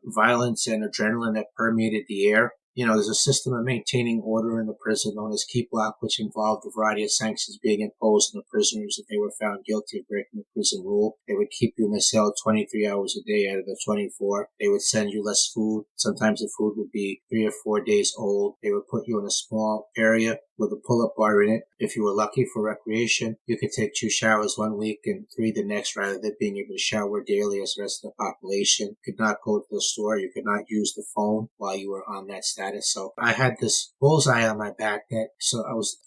violence and adrenaline that permeated the air. There's a system of maintaining order in the prison known as Keep Lock, which involved a variety of sanctions being imposed on the prisoners if they were found guilty of breaking the prison rule. They would keep you in the cell 23 hours a day out of the 24. They would send you less food. Sometimes the food would be 3 or 4 days old. They would put you in a small area with a pull-up bar in it. If you were lucky for recreation, you could take 2 showers one week and 3 the next, rather than being able to shower daily as the rest of the population. You could not go to the store. You could not use the phone while you were on that status. So I had this bullseye on my back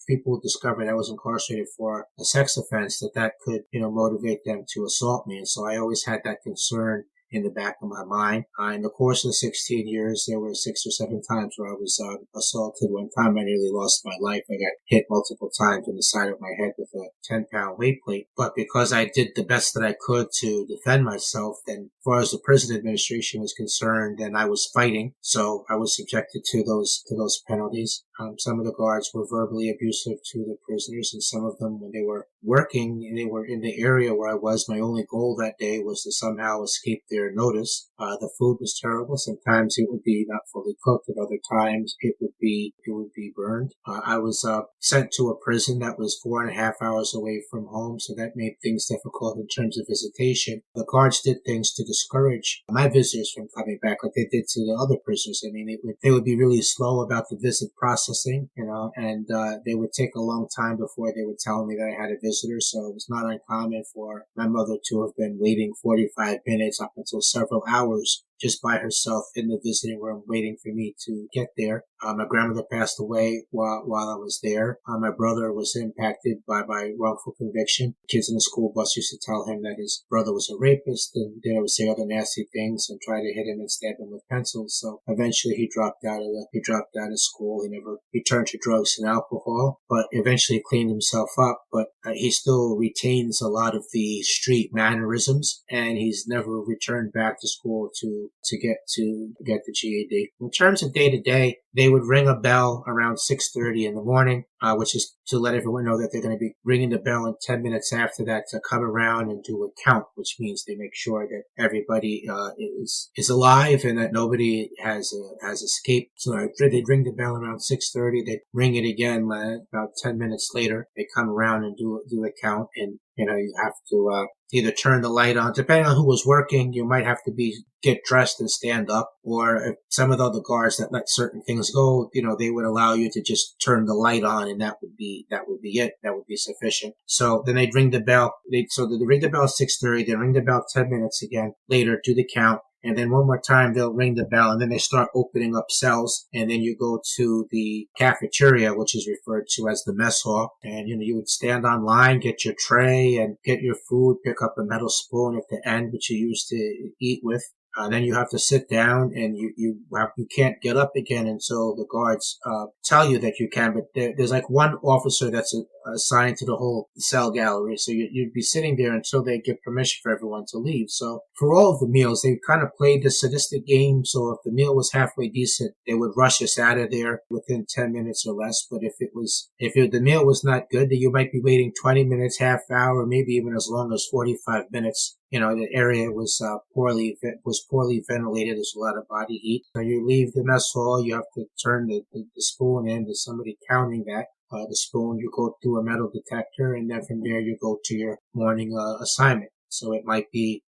people would discover that I was incarcerated for a sex offense, that could, motivate them to assault me. And so I always had that concern in the back of my mind. In the course of the 16 years, there were 6 or 7 times where I was assaulted. One time I nearly lost my life. I got hit multiple times in the side of my head with a 10-pound weight plate. But because I did the best that I could to defend myself, then as far as the prison administration was concerned, then I was fighting. So I was subjected to those penalties. Some of the guards were verbally abusive to the prisoners, and some of them, when they were working and they were in the area where I was, my only goal that day was to somehow escape their notice. The food was terrible. Sometimes it would be not fully cooked, at other times it would be burned. I was sent to a prison that was 4.5 hours away from home, so that made things difficult in terms of visitation. The guards did things to discourage my visitors from coming back, like they did to the other prisoners. I mean, they would be really slow about the visit processing, and they would take a long time before they would tell me that I had a visitor. So it was not uncommon for my mother to have been waiting 45 minutes up until several hours just by herself in the visiting room waiting for me to get there. My grandmother passed away while I was there. My brother was impacted by my wrongful conviction. Kids in the school bus used to tell him that his brother was a rapist, and they would say other nasty things and try to hit him and stab him with pencils. So eventually he dropped out of school. He never returned to drugs and alcohol, but eventually cleaned himself up. But he still retains a lot of the street mannerisms, and he's never returned back to school to get the GED. In terms of day to day, they would ring a bell around 6:30 in the morning, which is to let everyone know that they're going to be ringing the bell in 10 minutes after that to come around and do a count, which means they make sure that everybody is alive and that nobody has escaped. So they'd ring the bell around 6:30. They'd ring it again about 10 minutes later. They come around and do a count, and you have to either turn the light on. Depending on who was working, you might have to get dressed and stand up. Or if some of the other guards that let certain things go, they would allow you to just turn the light on, and that would be it. That would be sufficient. So then they'd ring the bell. They'd ring the bell at 6:30. Then ring the bell 10 minutes again later, do the count. And then one more time, they'll ring the bell, and then they start opening up cells. And then you go to the cafeteria, which is referred to as the mess hall. And, you would stand on line, get your tray and get your food, pick up a metal spoon at the end, which you used to eat with. Then you have to sit down, and you can't get up again until the guards tell you that you can. But there's like one officer that's assigned to the whole cell gallery, so you'd be sitting there until they give permission for everyone to leave. So for all of the meals, they kind of played the sadistic game. So if the meal was halfway decent, they would rush us out of there within 10 minutes or less. But if the meal was not good, then you might be waiting 20 minutes, half hour, maybe even as long as 45 minutes. The area was poorly ventilated. There's a lot of body heat. So you leave the mess hall, you have to turn the spoon in. There's somebody counting that. The spoon, you go through a metal detector, and then from there you go to your morning assignment. So it might be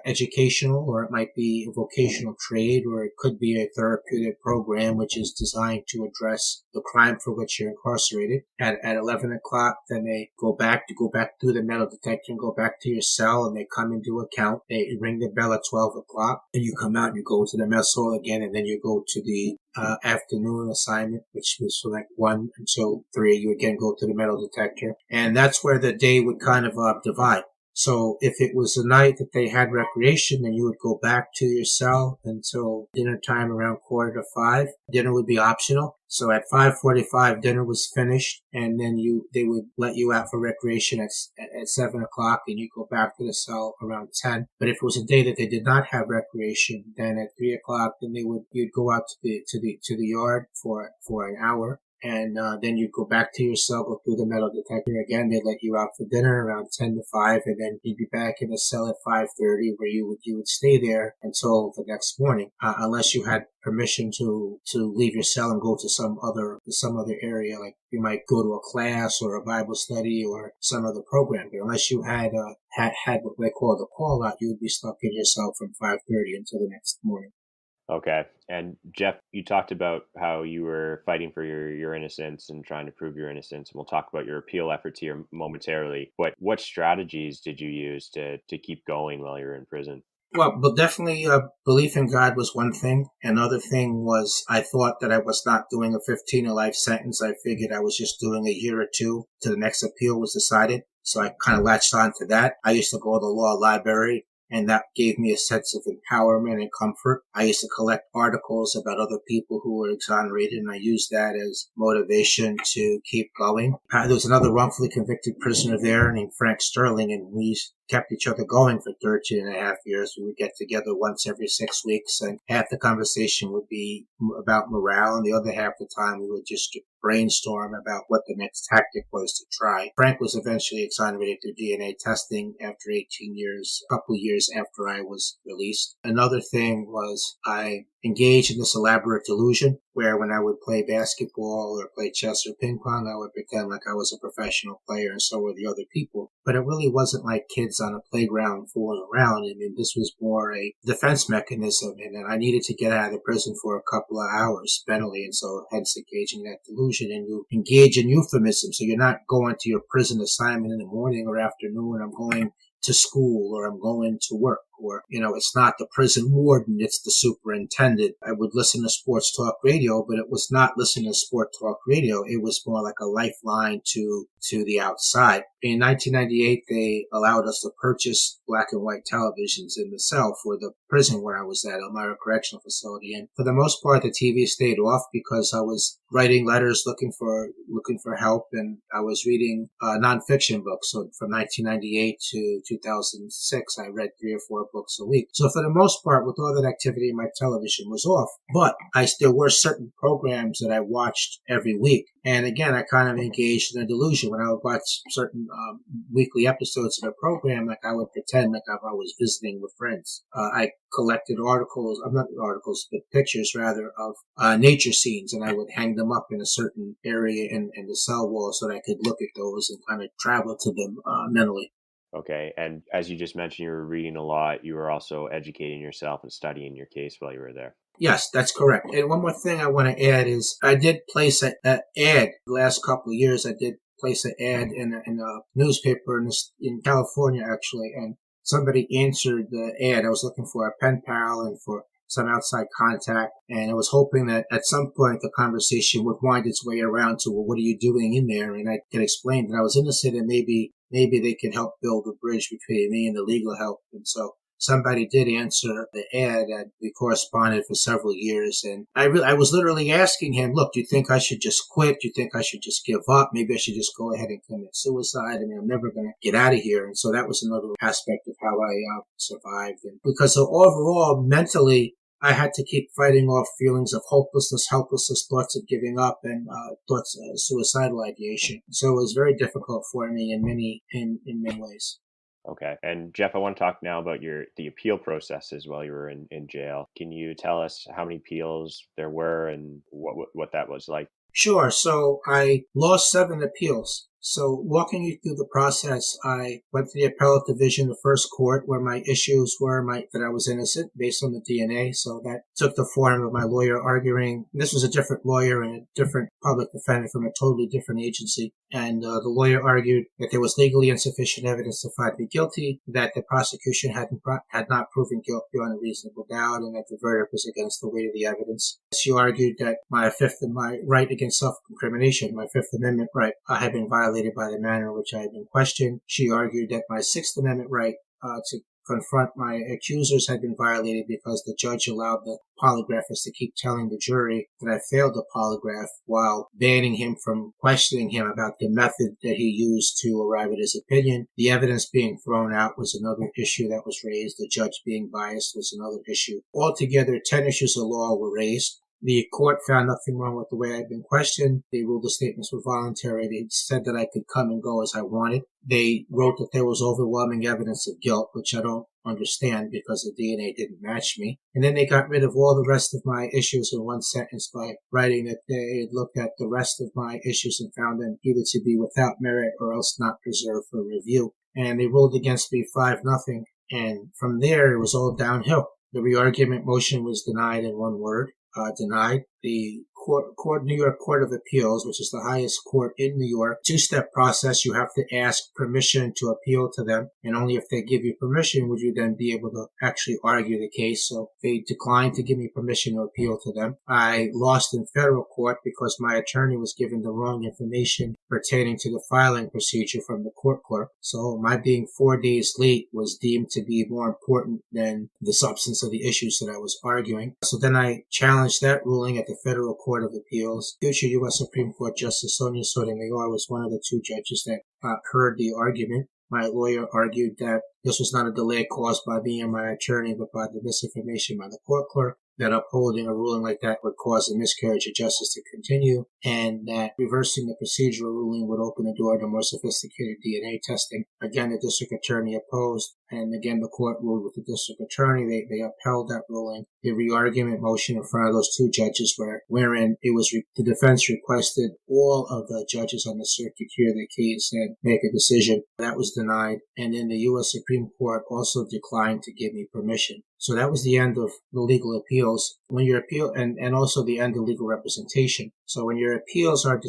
educational, or it might be a vocational trade, or it could be a therapeutic program which is designed to address the crime for which you're incarcerated. At 11 o'clock, then they go back through the metal detector and go back to your cell, and they come and do a count. They ring the bell at 12 o'clock, and you come out and you go to the mess hall again, and then you go to the afternoon assignment, which was from like 1 until 3. You again go to the metal detector, and that's where the day would kind of divide. So if it was a night that they had recreation, then you would go back to your cell until dinner time around 4:45. Dinner would be optional. So at 5:45, dinner was finished, and then they would let you out for recreation at 7 o'clock, and you go back to the cell around 10. But if it was a day that they did not have recreation, then at 3 o'clock, then you'd go out to the yard for an hour. And then you'd go back to your cell, go through the metal detector again. They'd let you out for dinner around 10 to 5, and then you'd be back in the cell at 5:30, where you would stay there until the next morning, unless you had permission to leave your cell and go to some other area. Like you might go to a class or a Bible study or some other program. But unless you had what they call the call out, you would be stuck in your cell from 5:30 until the next morning. Okay. And Jeff, you talked about how you were fighting for your innocence and trying to prove your innocence. And we'll talk about your appeal efforts here momentarily. But what strategies did you use to keep going while you were in prison? Well, but definitely belief in God was one thing. Another thing was I thought that I was not doing a 15 to life sentence. I figured I was just doing a year or two till the next appeal was decided. So I kind of latched on to that. I used to go to the law library, and that gave me a sense of empowerment and comfort. I used to collect articles about other people who were exonerated, and I used that as motivation to keep going. There was another wrongfully convicted prisoner there named Frank Sterling, and we kept each other going for 13 and a half years. We would get together once every 6 weeks, and half the conversation would be about morale, and the other half the time we would just brainstorm about what the next tactic was to try. Frank was eventually exonerated through DNA testing after 18 years, a couple of years after I was released. Another thing was I engaged in this elaborate delusion where when I would play basketball or play chess or ping pong, I would pretend like I was a professional player and so were the other people. But it really wasn't like kids on a playground fooling around. I mean, this was more a defense mechanism, and I needed to get out of the prison for a couple of hours mentally, and so hence engaging that delusion. And you engage in euphemism, so you're not going to your prison assignment in the morning or afternoon. I'm going to school or I'm going to work, or, it's not the prison warden, it's the superintendent. I would listen to sports talk radio, but it was not listening to sport talk radio. It was more like a lifeline to the outside. In 1998, they allowed us to purchase black and white televisions in the cell for the prison where I was at, Elmira Correctional Facility. And for the most part, the TV stayed off because I was writing letters looking for help, and I was reading nonfiction books. So from 1998 to 2006, I read 3 or 4 books a week. So for the most part, with all that activity, my television was off. But there were certain programs that I watched every week. And again, I kind of engaged in a delusion. When I would watch certain weekly episodes of a program, like I would pretend like I was visiting with friends. I collected but pictures rather of nature scenes, and I would hang them up in a certain area in the cell wall so that I could look at those and kind of travel to them mentally. Okay. And as you just mentioned, you were reading a lot. You were also educating yourself and studying your case while you were there. Yes, that's correct. And one more thing I want to add is I did place an ad the last couple of years. I did place an ad in a newspaper in California, actually, and somebody answered the ad. I was looking for a pen pal and for some outside contact, and I was hoping that at some point the conversation would wind its way around to, well, what are you doing in there? And I could explain that I was innocent, and maybe they could help build a bridge between me and the legal help. And so somebody did answer the ad, and we corresponded for several years. And I was literally asking him, look, do you think I should just quit? Do you think I should just give up? Maybe I should just go ahead and commit suicide. I mean, I'm never going to get out of here. And so that was another aspect of how I survived. And because overall, mentally, I had to keep fighting off feelings of hopelessness, helplessness, thoughts of giving up, and thoughts of suicidal ideation. So it was very difficult for me in many ways. Okay. And Jeff, I want to talk now about the appeal processes while you were in jail. Can you tell us how many appeals there were and what that was like? Sure. So I lost 7 appeals. So walking you through the process, I went to the appellate division, the first court, where my issues were that I was innocent based on the DNA. So that took the form of my lawyer arguing. This was a different lawyer and a different public defender from a totally different agency. And the lawyer argued that there was legally insufficient evidence to find me guilty, that the prosecution had not proven guilt beyond a reasonable doubt, and that the verdict was against the weight of the evidence. She argued that my right against self-incrimination, my Fifth Amendment right, had been violated by the manner in which I had been questioned. She argued that my Sixth Amendment right to confront my accusers had been violated because the judge allowed the polygraphist to keep telling the jury that I failed the polygraph while banning him from questioning him about the method that he used to arrive at his opinion. The evidence being thrown out was another issue that was raised. The judge being biased was another issue. Altogether, 10 issues of law were raised. The court found nothing wrong with the way I'd been questioned. They ruled the statements were voluntary. They said that I could come and go as I wanted. They wrote that there was overwhelming evidence of guilt, which I don't understand because the DNA didn't match me. And then they got rid of all the rest of my issues in one sentence by writing that they had looked at the rest of my issues and found them either to be without merit or else not preserved for review. And they ruled against me 5-0. And from there, it was all downhill. The re-argument motion was denied in one word. Denied. The New York Court of Appeals, which is the highest court in New York, 2-step process. You have to ask permission to appeal to them, and only if they give you permission would you then be able to actually argue the case. So they declined to give me permission to appeal to them. I lost in federal court because my attorney was given the wrong information pertaining to the filing procedure from the court clerk. So my being 4 days late was deemed to be more important than the substance of the issues that I was arguing. So then I challenged that ruling at the Federal Court of Appeals. Future U.S. Supreme Court Justice Sonia Sotomayor was one of the 2 judges that heard the argument. My lawyer argued that this was not a delay caused by me and my attorney, but by the misinformation by the court clerk, that upholding a ruling like that would cause a miscarriage of justice to continue, and that reversing the procedural ruling would open the door to more sophisticated DNA testing. Again, the district attorney opposed, and again, the court ruled with the district attorney. They upheld that ruling. The re-argument motion in front of those 2 judges wherein it was the defense requested all of the judges on the circuit hear the case and make a decision. That was denied. And then the U.S. Supreme Court also declined to give me permission. So that was the end of the legal appeals. When your appeal, and also the end of legal representation. So when your appeals are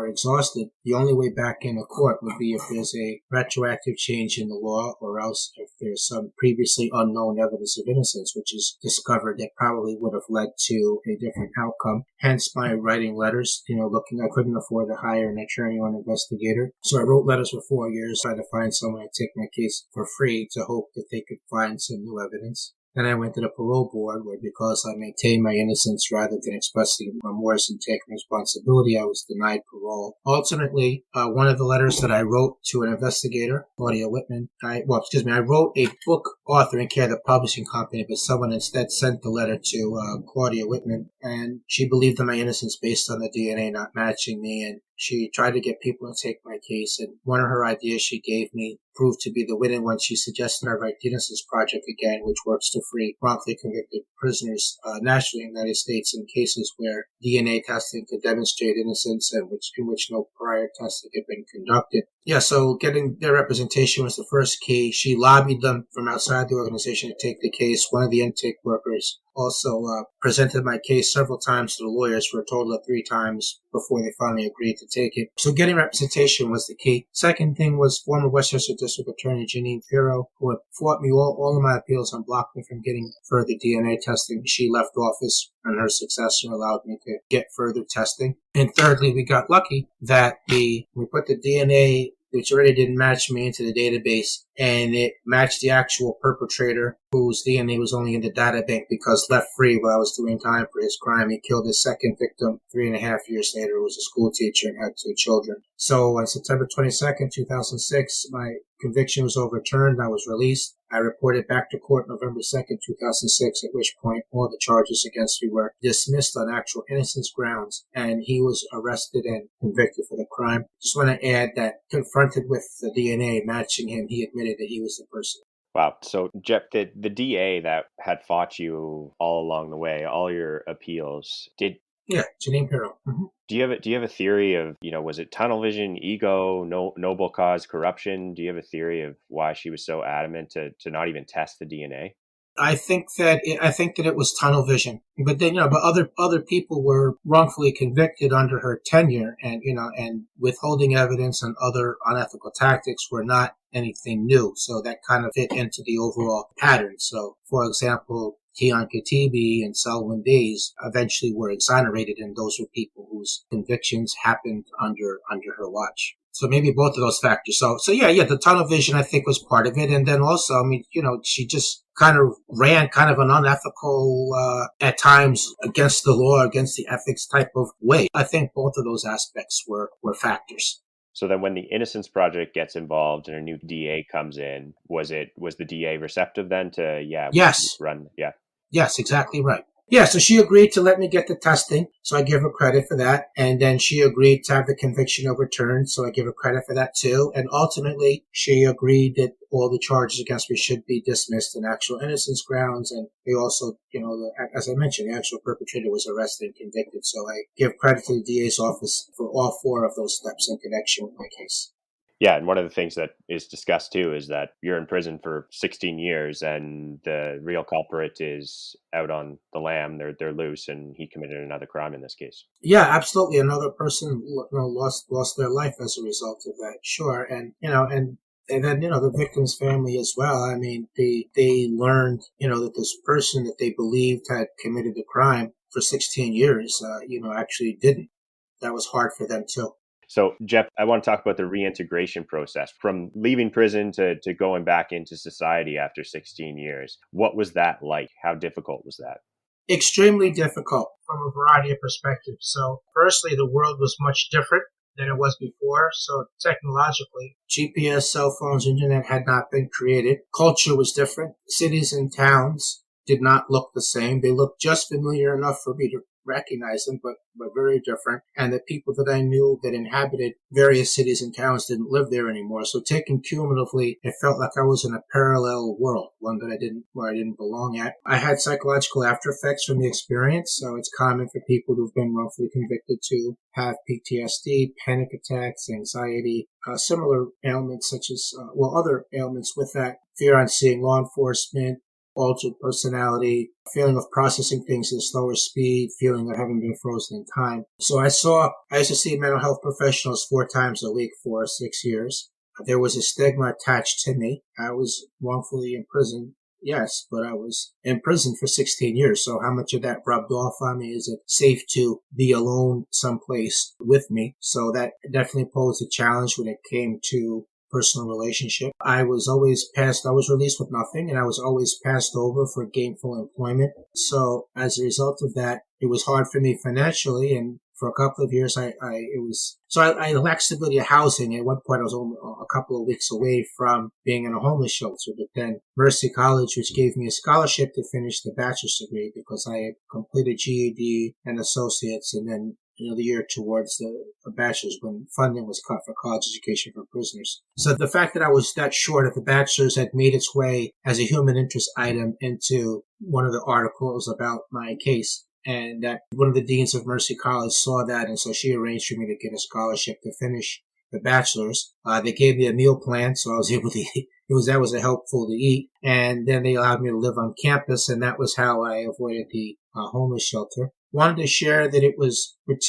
exhausted, the only way back in a court would be if there's a retroactive change in the law, or else if there's some previously unknown evidence of innocence, which is discovered that probably would have led to a different outcome. Hence my writing letters, I couldn't afford to hire an attorney or an investigator. So I wrote letters for 4 years, trying to find someone to take my case for free to hope that they could find some new evidence. Then I went to the parole board, where because I maintained my innocence rather than expressing remorse and taking responsibility, I was denied parole. Ultimately, one of the letters that I wrote to an investigator, Claudia Whitman, I wrote a book authoring care of the publishing company, but someone instead sent the letter to Claudia Whitman, and she believed in my innocence based on the DNA not matching me, and she tried to get people to take my case, and one of her ideas she gave me proved to be the winning one. She suggested I write the Innocence Project again, which works to free wrongfully convicted prisoners nationally in the United States in cases where DNA testing could demonstrate innocence and in which no prior testing had been conducted. Yeah, so getting their representation was the first key. She lobbied them from outside the organization to take the case. One of the intake workers also presented my case several times to the lawyers, for a total of 3 times before they finally agreed to take it. So getting representation was the key. Second thing was former Westchester District Attorney Janine Pirro, who had fought me all of my appeals and blocked me from getting further DNA testing. She left office, and her successor allowed me to get further testing. And thirdly, we got lucky that we put the DNA, which already didn't match me, into the database, and it matched the actual perpetrator, whose DNA was only in the data bank because left free while I was doing time for his crime. He killed his second victim 3.5 years later, who was a school teacher and had 2 children. So on September 22nd, 2006, my conviction was overturned. I was released. I reported back to court November 2nd, 2006, at which point all the charges against me were dismissed on actual innocence grounds, and he was arrested and convicted for the crime. Just want to add that, confronted with the DNA matching him, he admitted that he was the person. Wow. So, Jeff, the DA that had fought you all along the way, all your appeals, Janine Pirro. Mm-hmm. Do you have a theory of, was it tunnel vision, ego, noble cause, corruption? Do you have a theory of why she was so adamant to not even test the DNA? I think that it was tunnel vision, but then but other people were wrongfully convicted under her tenure, and withholding evidence and other unethical tactics were not anything new. So that kind of fit into the overall pattern. So, for example, Keon Katibi and Selwyn Days eventually were exonerated, and those were people whose convictions happened under her watch. So maybe both of those factors. So yeah, the tunnel vision, I think, was part of it. And then also, she just kind of ran kind of an unethical, at times against the law, against the ethics type of way. I think both of those aspects were factors. So then when the Innocence Project gets involved and a new DA comes in, was the DA receptive then to, Yes. run? Yeah. Yes, exactly right. Yeah, so she agreed to let me get the testing, so I give her credit for that. And then she agreed to have the conviction overturned, so I give her credit for that too. And ultimately, she agreed that all the charges against me should be dismissed on actual innocence grounds. And they also, as I mentioned, the actual perpetrator was arrested and convicted. So I give credit to the DA's office for all 4 of those steps in connection with my case. Yeah, and one of the things that is discussed too is that you're in prison for 16 years and the real culprit is out on the lam. They're loose, and he committed another crime in this case. Yeah, absolutely. Another person lost their life as a result of that. Sure, and then the victim's family as well. I mean, they learned that this person that they believed had committed the crime for 16 years, actually didn't. That was hard for them too. So, Jeff, I want to talk about the reintegration process from leaving prison to going back into society after 16 years. What was that like? How difficult was that? Extremely difficult from a variety of perspectives. So, firstly, the world was much different than it was before. So, technologically, GPS, cell phones, internet had not been created. Culture was different. Cities and towns did not look the same. They looked just familiar enough for me to recognize them, but very different. And the people that I knew that inhabited various cities and towns didn't live there anymore. So taken cumulatively, it felt like I was in a parallel world, one that I didn't belong at. I had psychological after effects from the experience. So it's common for people who've been wrongfully convicted to have PTSD, panic attacks, anxiety, similar ailments such as, other ailments with that, fear on seeing law enforcement, altered personality, feeling of processing things at a slower speed, feeling of having been frozen in time. So I used to see mental health professionals 4 times a week for 6 years. There was a stigma attached to me. I was wrongfully imprisoned. Yes, but I was in prison for 16 years. So how much of that rubbed off on me? Is it safe to be alone someplace with me? So that definitely posed a challenge when it came to personal relationship. I was released with nothing, and I was always passed over for gainful employment. So as a result of that, it was hard for me financially, and for a couple of years, I lacked stability of housing. At one point, I was only a couple of weeks away from being in a homeless shelter. But then Mercy College, which gave me a scholarship to finish the bachelor's degree because I had completed GED and associates, and then the year towards the bachelor's when funding was cut for college education for prisoners. So the fact that I was that short of the bachelor's had made its way as a human interest item into one of the articles about my case. And that one of the deans of Mercy College saw that, and so she arranged for me to get a scholarship to finish the bachelor's. They gave me a meal plan, so I was able to eat. That was helpful to eat. And then they allowed me to live on campus, and that was how I avoided the homeless shelter. Wanted to share that it was it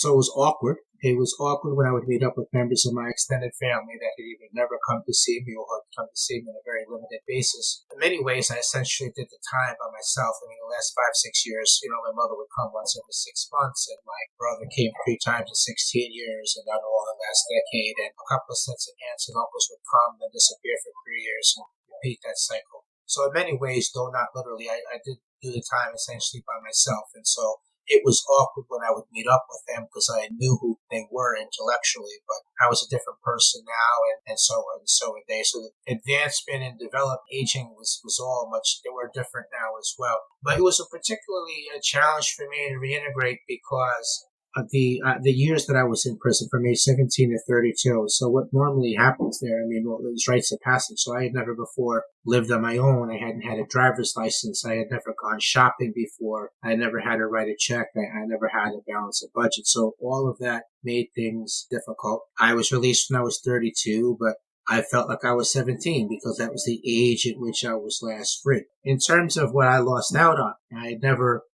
was awkward. It was awkward when I would meet up with members of my extended family that had either never come to see me or had come to see me on a very limited basis. In many ways, I essentially did the time by myself. I mean, the last 5-6 years, my mother would come once every 6 months, and my brother came 3 times in 16 years, and not all the last decade, and a couple of sets of aunts and uncles would come and disappear for 3 years and repeat that cycle. So in many ways, though not literally, I did do the time essentially by myself, and so it was awkward when I would meet up with them because I knew who they were intellectually, but I was a different person now, and so were they. So the advancement and development, aging was all they were different now as well. But it was particularly a challenge for me to reintegrate because of the years that I was in prison from age 17 to 32. So what normally happens there, there's rites of passage. So I had never before lived on my own. I hadn't had a driver's license. I had never gone shopping before. I had never had to write a check. I never had to balance a budget. So all of that made things difficult. I was released when I was 32, but I felt like I was 17 because that was the age at which I was last free. In terms of what I lost out on,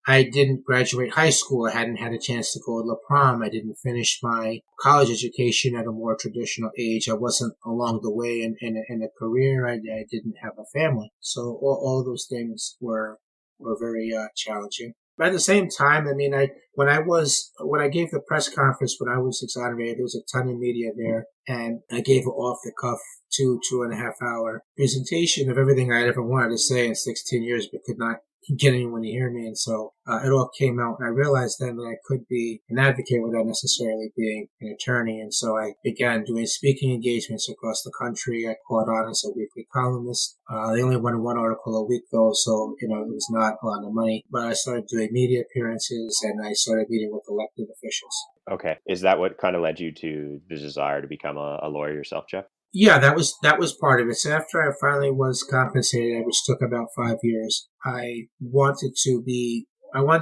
I didn't graduate high school. I hadn't had a chance to go to La Prom. I didn't finish my college education at a more traditional age. I wasn't along the way in a career. I didn't have a family. So all of those things were very challenging. But at the same time, when I gave the press conference when I was exonerated, there was a ton of media there, and I gave an off-the-cuff 2.5 hour presentation of everything I had ever wanted to say in 16 years, but could not get anyone to hear me. And so it all came out, and I realized then that I could be an advocate without necessarily being an attorney. And so I began doing speaking engagements across the country. I caught on as a weekly columnist. They only won 1 article a week though, so it was not a lot of money. But I started doing media appearances, and I started meeting with elected officials. Okay. Is that what kind of led you to the desire to become a lawyer yourself, Jeff? Yeah, that was part of it. So after I finally was compensated, which took about 5 years, I wanted to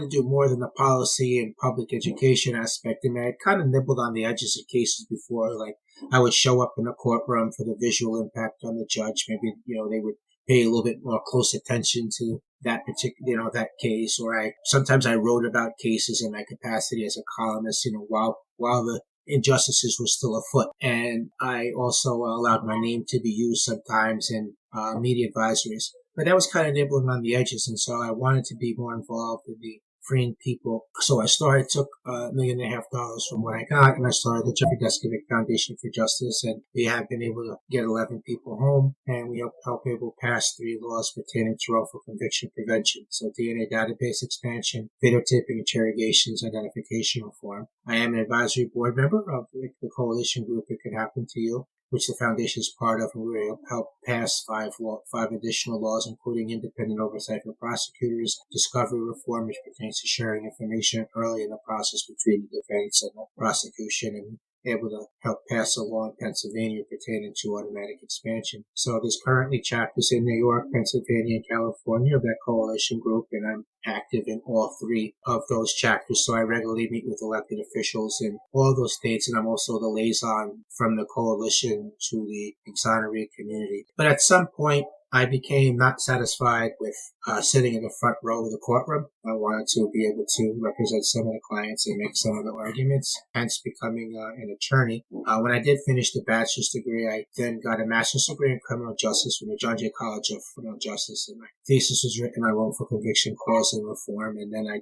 do more than the policy and public education aspect. I kind of nibbled on the edges of cases before, like I would show up in a courtroom for the visual impact on the judge. Maybe, they would pay a little bit more close attention to that particular, that case. Or sometimes I wrote about cases in my capacity as a columnist, while the injustices were still afoot. And I also allowed my name to be used sometimes in media advisories. But that was kind of nibbling on the edges, and so I wanted to be more involved in the freeing people. So I took $1.5 million from what I got, and I started the Jeffrey Deskovic Foundation for Justice, and we have been able to get 11 people home, and we help able pass 3 laws pertaining to wrongful conviction prevention. So DNA database expansion, videotaping interrogations, identification reform. I am an advisory board member of the coalition group It Could Happen to You, which the foundation is part of, and we were able to help pass 5 additional laws, including independent oversight for prosecutors, discovery reform, which pertains to sharing information early in the process between the defense and the prosecution, and able to help pass a law in Pennsylvania pertaining to automatic expansion. So there's currently chapters in New York, Pennsylvania, and California of that coalition group, and I'm active in all 3 of those chapters. So I regularly meet with elected officials in all those states, and I'm also the liaison from the coalition to the exonerated community. But at some point, I became not satisfied with sitting in the front row of the courtroom. I wanted to be able to represent some of the clients and make some of the arguments, hence becoming an attorney. When I did finish the bachelor's degree, I then got a master's degree in criminal justice from the John Jay College of Criminal Justice, and my thesis was written on wrongful conviction, cause, and reform. And then I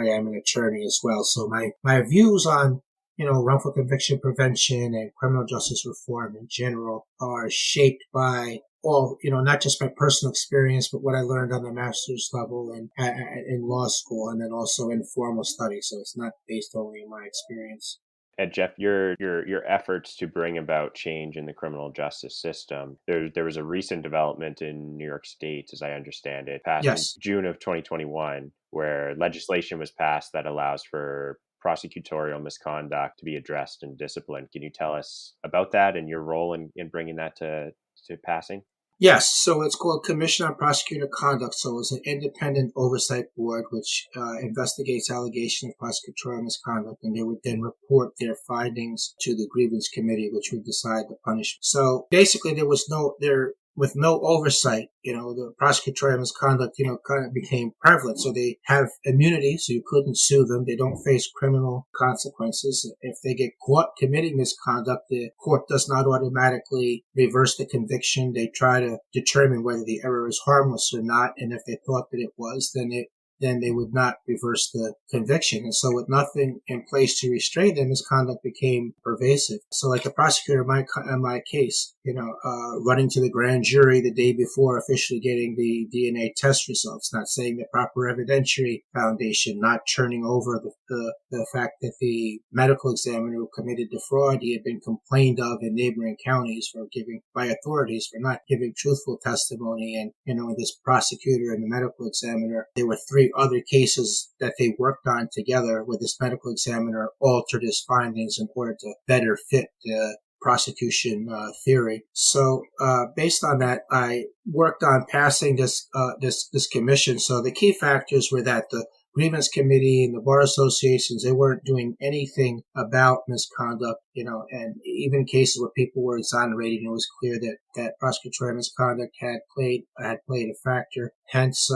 am an attorney as well. So my views on wrongful conviction prevention and criminal justice reform in general are shaped by not just my personal experience, but what I learned on the master's level and in law school, and then also in formal study. So it's not based only on my experience. And Jeff, your efforts to bring about change in the criminal justice system, there was a recent development in New York State, as I understand it, passed in June of 2021, where legislation was passed that allows for prosecutorial misconduct to be addressed and disciplined. Can you tell us about that and your role in bringing that to passing? Yes, so it's called Commission on Prosecutor Conduct. So it's an independent oversight board which investigates allegations of prosecutorial misconduct, and they would then report their findings to the grievance committee, which would decide the punishment. So basically, with no oversight, the prosecutorial misconduct, kind of became prevalent. So they have immunity, so you couldn't sue them. They don't face criminal consequences. If they get caught committing misconduct, the court does not automatically reverse the conviction. They try to determine whether the error is harmless or not. And if they thought that it was, then they would not reverse the conviction. And so with nothing in place to restrain them, misconduct became pervasive. So like the prosecutor in my case, running to the grand jury the day before officially getting the DNA test results, not saying the proper evidentiary foundation, not turning over the fact that the medical examiner who committed the fraud, he had been complained of in neighboring counties by authorities for not giving truthful testimony. And, this prosecutor and the medical examiner, there were 3 other cases that they worked on together where this medical examiner altered his findings in order to better fit the prosecution theory. So based on that, I worked on passing this commission. So the key factors were that the grievance committee and the bar associations, they weren't doing anything about misconduct, and even cases where people were exonerated, it was clear that prosecutorial misconduct had played a factor, hence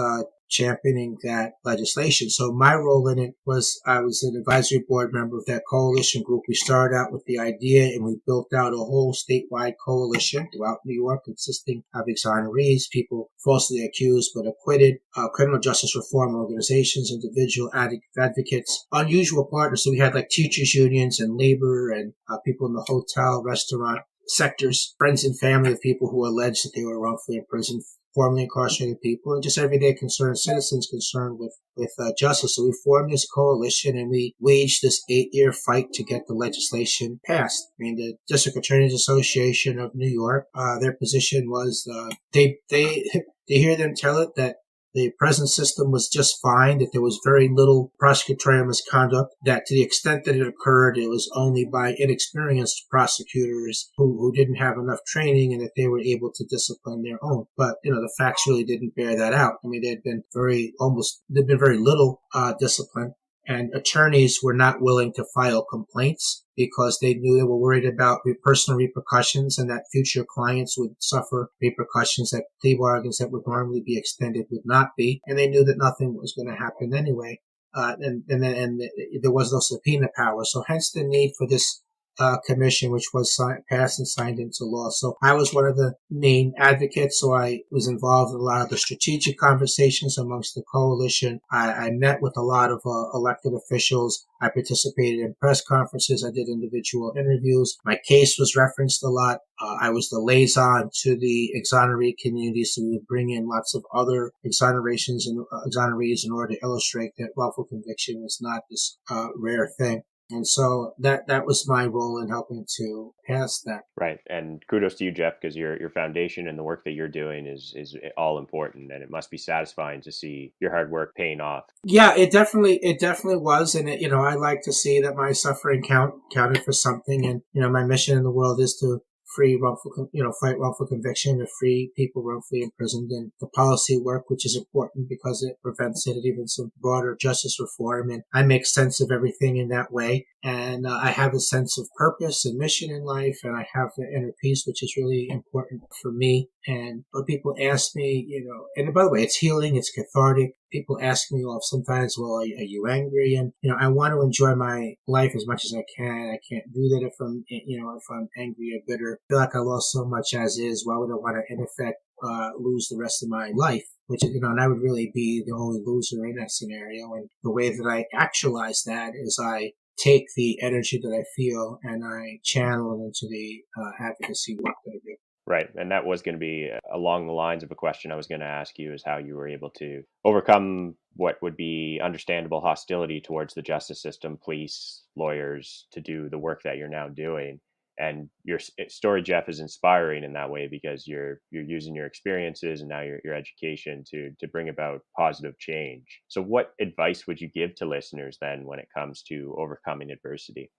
championing that legislation. So my role in it was I was an advisory board member of that coalition group. We started out with the idea and we built out a whole statewide coalition throughout New York consisting of exonerees, people falsely accused but acquitted, criminal justice reform organizations, individual advocates, unusual partners. So we had like teachers unions and labor and people in the hotel, restaurant sectors, friends and family of people who alleged that they were wrongfully imprisoned, formerly incarcerated people, and just everyday concerned citizens concerned with justice. So we formed this coalition and we waged this 8-year fight to get the legislation passed. I mean, the District Attorneys Association of New York, their position was they hear them tell it that the present system was just fine, that there was very little prosecutorial misconduct, that to the extent that it occurred, it was only by inexperienced prosecutors who didn't have enough training and that they were able to discipline their own. But, the facts really didn't bear that out. I mean, there'd been very little discipline, and attorneys were not willing to file complaints because they knew they were worried about personal repercussions and that future clients would suffer repercussions that plea bargains that would normally be extended would not be. And they knew that nothing was going to happen anyway. And there was no subpoena power. So hence the need for this commission, which was passed and signed into law. So I was one of the main advocates. So I was involved in a lot of the strategic conversations amongst the coalition. I met with a lot of elected officials. I participated in press conferences. I did individual interviews. My case was referenced a lot. I was the liaison to the exoneree community, so we would bring in lots of other exonerations and exonerees in order to illustrate that wrongful conviction was not this rare thing. And so that was my role in helping to pass that. Right. And kudos to you, Jeff, because your foundation and the work that you're doing is all important, and it must be satisfying to see your hard work paying off. Yeah, it definitely was. And I like to see that my suffering counted for something. And, my mission in the world is to free wrongful, fight wrongful conviction, to free people wrongfully imprisoned, and the policy work, which is important because it prevents it, even some broader justice reform. And I make sense of everything in that way. And I have a sense of purpose and mission in life, and I have the inner peace, which is really important for me. And when people ask me, and by the way, it's healing, it's cathartic. People ask me sometimes, well, are you angry? And, I want to enjoy my life as much as I can. I can't do that if I'm angry or bitter. I feel like I lost so much as is. Why would I want to, in effect, lose the rest of my life? Which, and I would really be the only loser in that scenario. And the way that I actualize that is I take the energy that I feel and I channel it into the advocacy work that I do. Right. And that was going to be along the lines of a question I was going to ask you, is how you were able to overcome what would be understandable hostility towards the justice system, police, lawyers, to do the work that you're now doing. And your story, Jeff, is inspiring in that way because you're using your experiences and now your education to bring about positive change. So what advice would you give to listeners then when it comes to overcoming adversity?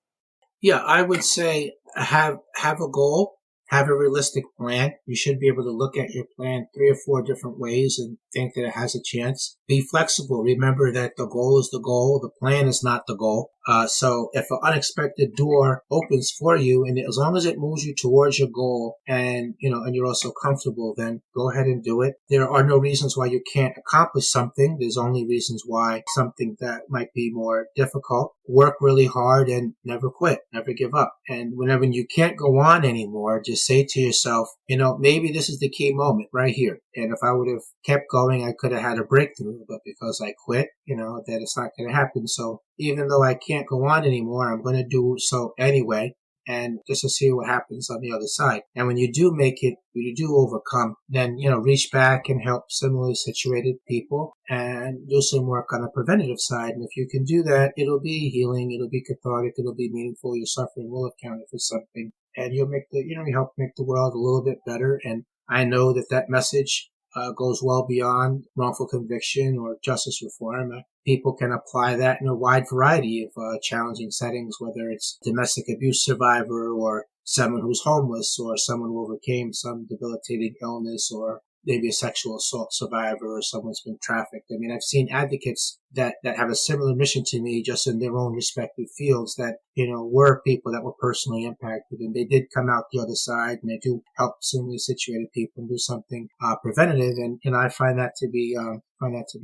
Yeah, I would say have a goal. Have a realistic plan. You should be able to look at your plan 3 or 4 different ways and think that it has a chance. Be flexible. Remember that the goal is the goal. The plan is not the goal. So if an unexpected door opens for you, and as long as it moves you towards your goal and you're also comfortable, then go ahead and do it. There are no reasons why you can't accomplish something. There's only reasons why something that might be more difficult. Work really hard and never quit. Never give up. And whenever you can't go on anymore, just say to yourself, maybe this is the key moment right here. And if I would have kept going, I could have had a breakthrough. But because I quit, that it's not going to happen. So even though I can't go on anymore, I'm going to do so anyway. And just to see what happens on the other side. And when you do make it, when you do overcome, then, reach back and help similarly situated people and do some work on the preventative side. And if you can do that, it'll be healing, it'll be cathartic, it'll be meaningful. Your suffering will have counted for something. And you'll make you help make the world a little bit better. And I know that message goes well beyond wrongful conviction or justice reform. People can apply that in a wide variety of challenging settings, whether it's domestic abuse survivor or someone who's homeless or someone who overcame some debilitating illness or maybe a sexual assault survivor or someone's been trafficked. I mean, I've seen advocates that have a similar mission to me just in their own respective fields that, were people that were personally impacted, and they did come out the other side, and they do help similarly situated people and do something preventative. And I find that to be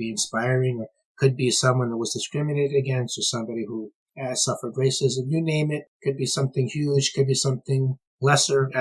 inspiring. Or could be someone that was discriminated against or somebody who suffered racism, you name it. Could be something huge, could be something lesser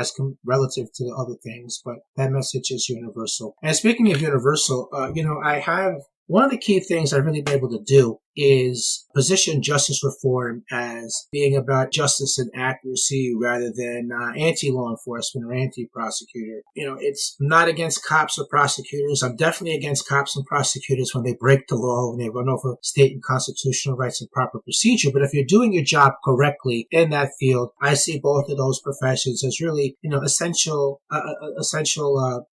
relative to the other things, but that message is universal. And speaking of universal, I have one of the key things I've really been able to do is position justice reform as being about justice and accuracy rather than anti-law enforcement or anti-prosecutor. It's not against cops or prosecutors. I'm definitely against cops and prosecutors when they break the law, when they run over state and constitutional rights and proper procedure. But if you're doing your job correctly in that field, I see both of those professions as really, essential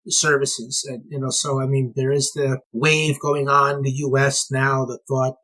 services. And, so, I mean, there is the wave going on in the U.S. now, the thought,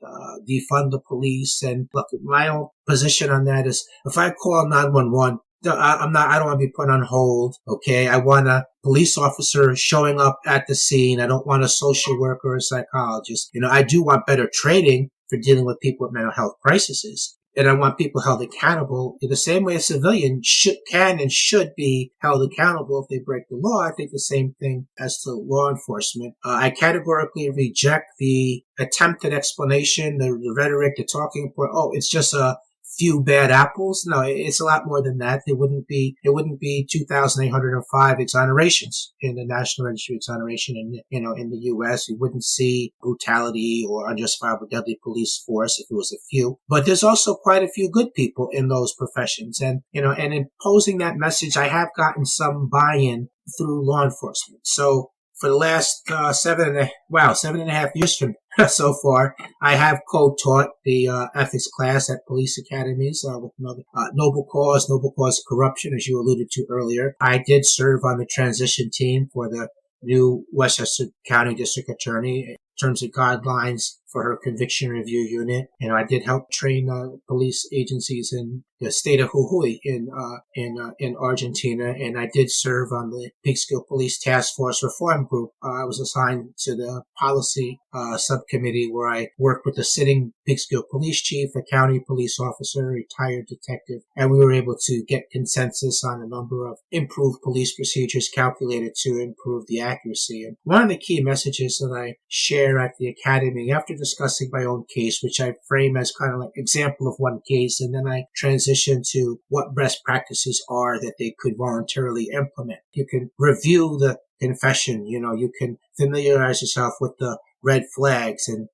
defund the police. And look, my own position on that is if I call 911, I don't want to be put on hold. Okay. I want a police officer showing up at the scene. I don't want a social worker or a psychologist. I do want better training for dealing with people with mental health crises. And I want people held accountable in the same way a civilian can and should be held accountable if they break the law. I think the same thing as to law enforcement. I categorically reject the attempted explanation, the rhetoric, the talking point. Oh, it's just a few bad apples. No, it's a lot more than that. There wouldn't be 2,805 exonerations in the National Registry exoneration in the U.S. We wouldn't see brutality or unjustifiable deadly police force if it was a few. But there's also quite a few good people in those professions. And in posing that message, I have gotten some buy-in through law enforcement. So for the last 7.5 years so far, I have co-taught the ethics class at police academies with another noble cause corruption, as you alluded to earlier. I did serve on the transition team for the new Westchester County District Attorney in terms of guidelines for her conviction review unit. I did help train police agencies in the state of Jujuy in Argentina, and I did serve on the Peekskill Police Task Force Reform Group. I was assigned to the policy subcommittee where I worked with the sitting Peekskill police chief, a county police officer, a retired detective, and we were able to get consensus on a number of improved police procedures calculated to improve the accuracy. And one of the key messages that I share at the academy after discussing my own case, which I frame as kind of like example of one case, and then I transition to what best practices are that they could voluntarily implement. You can review the confession, you can familiarize yourself with the red flags and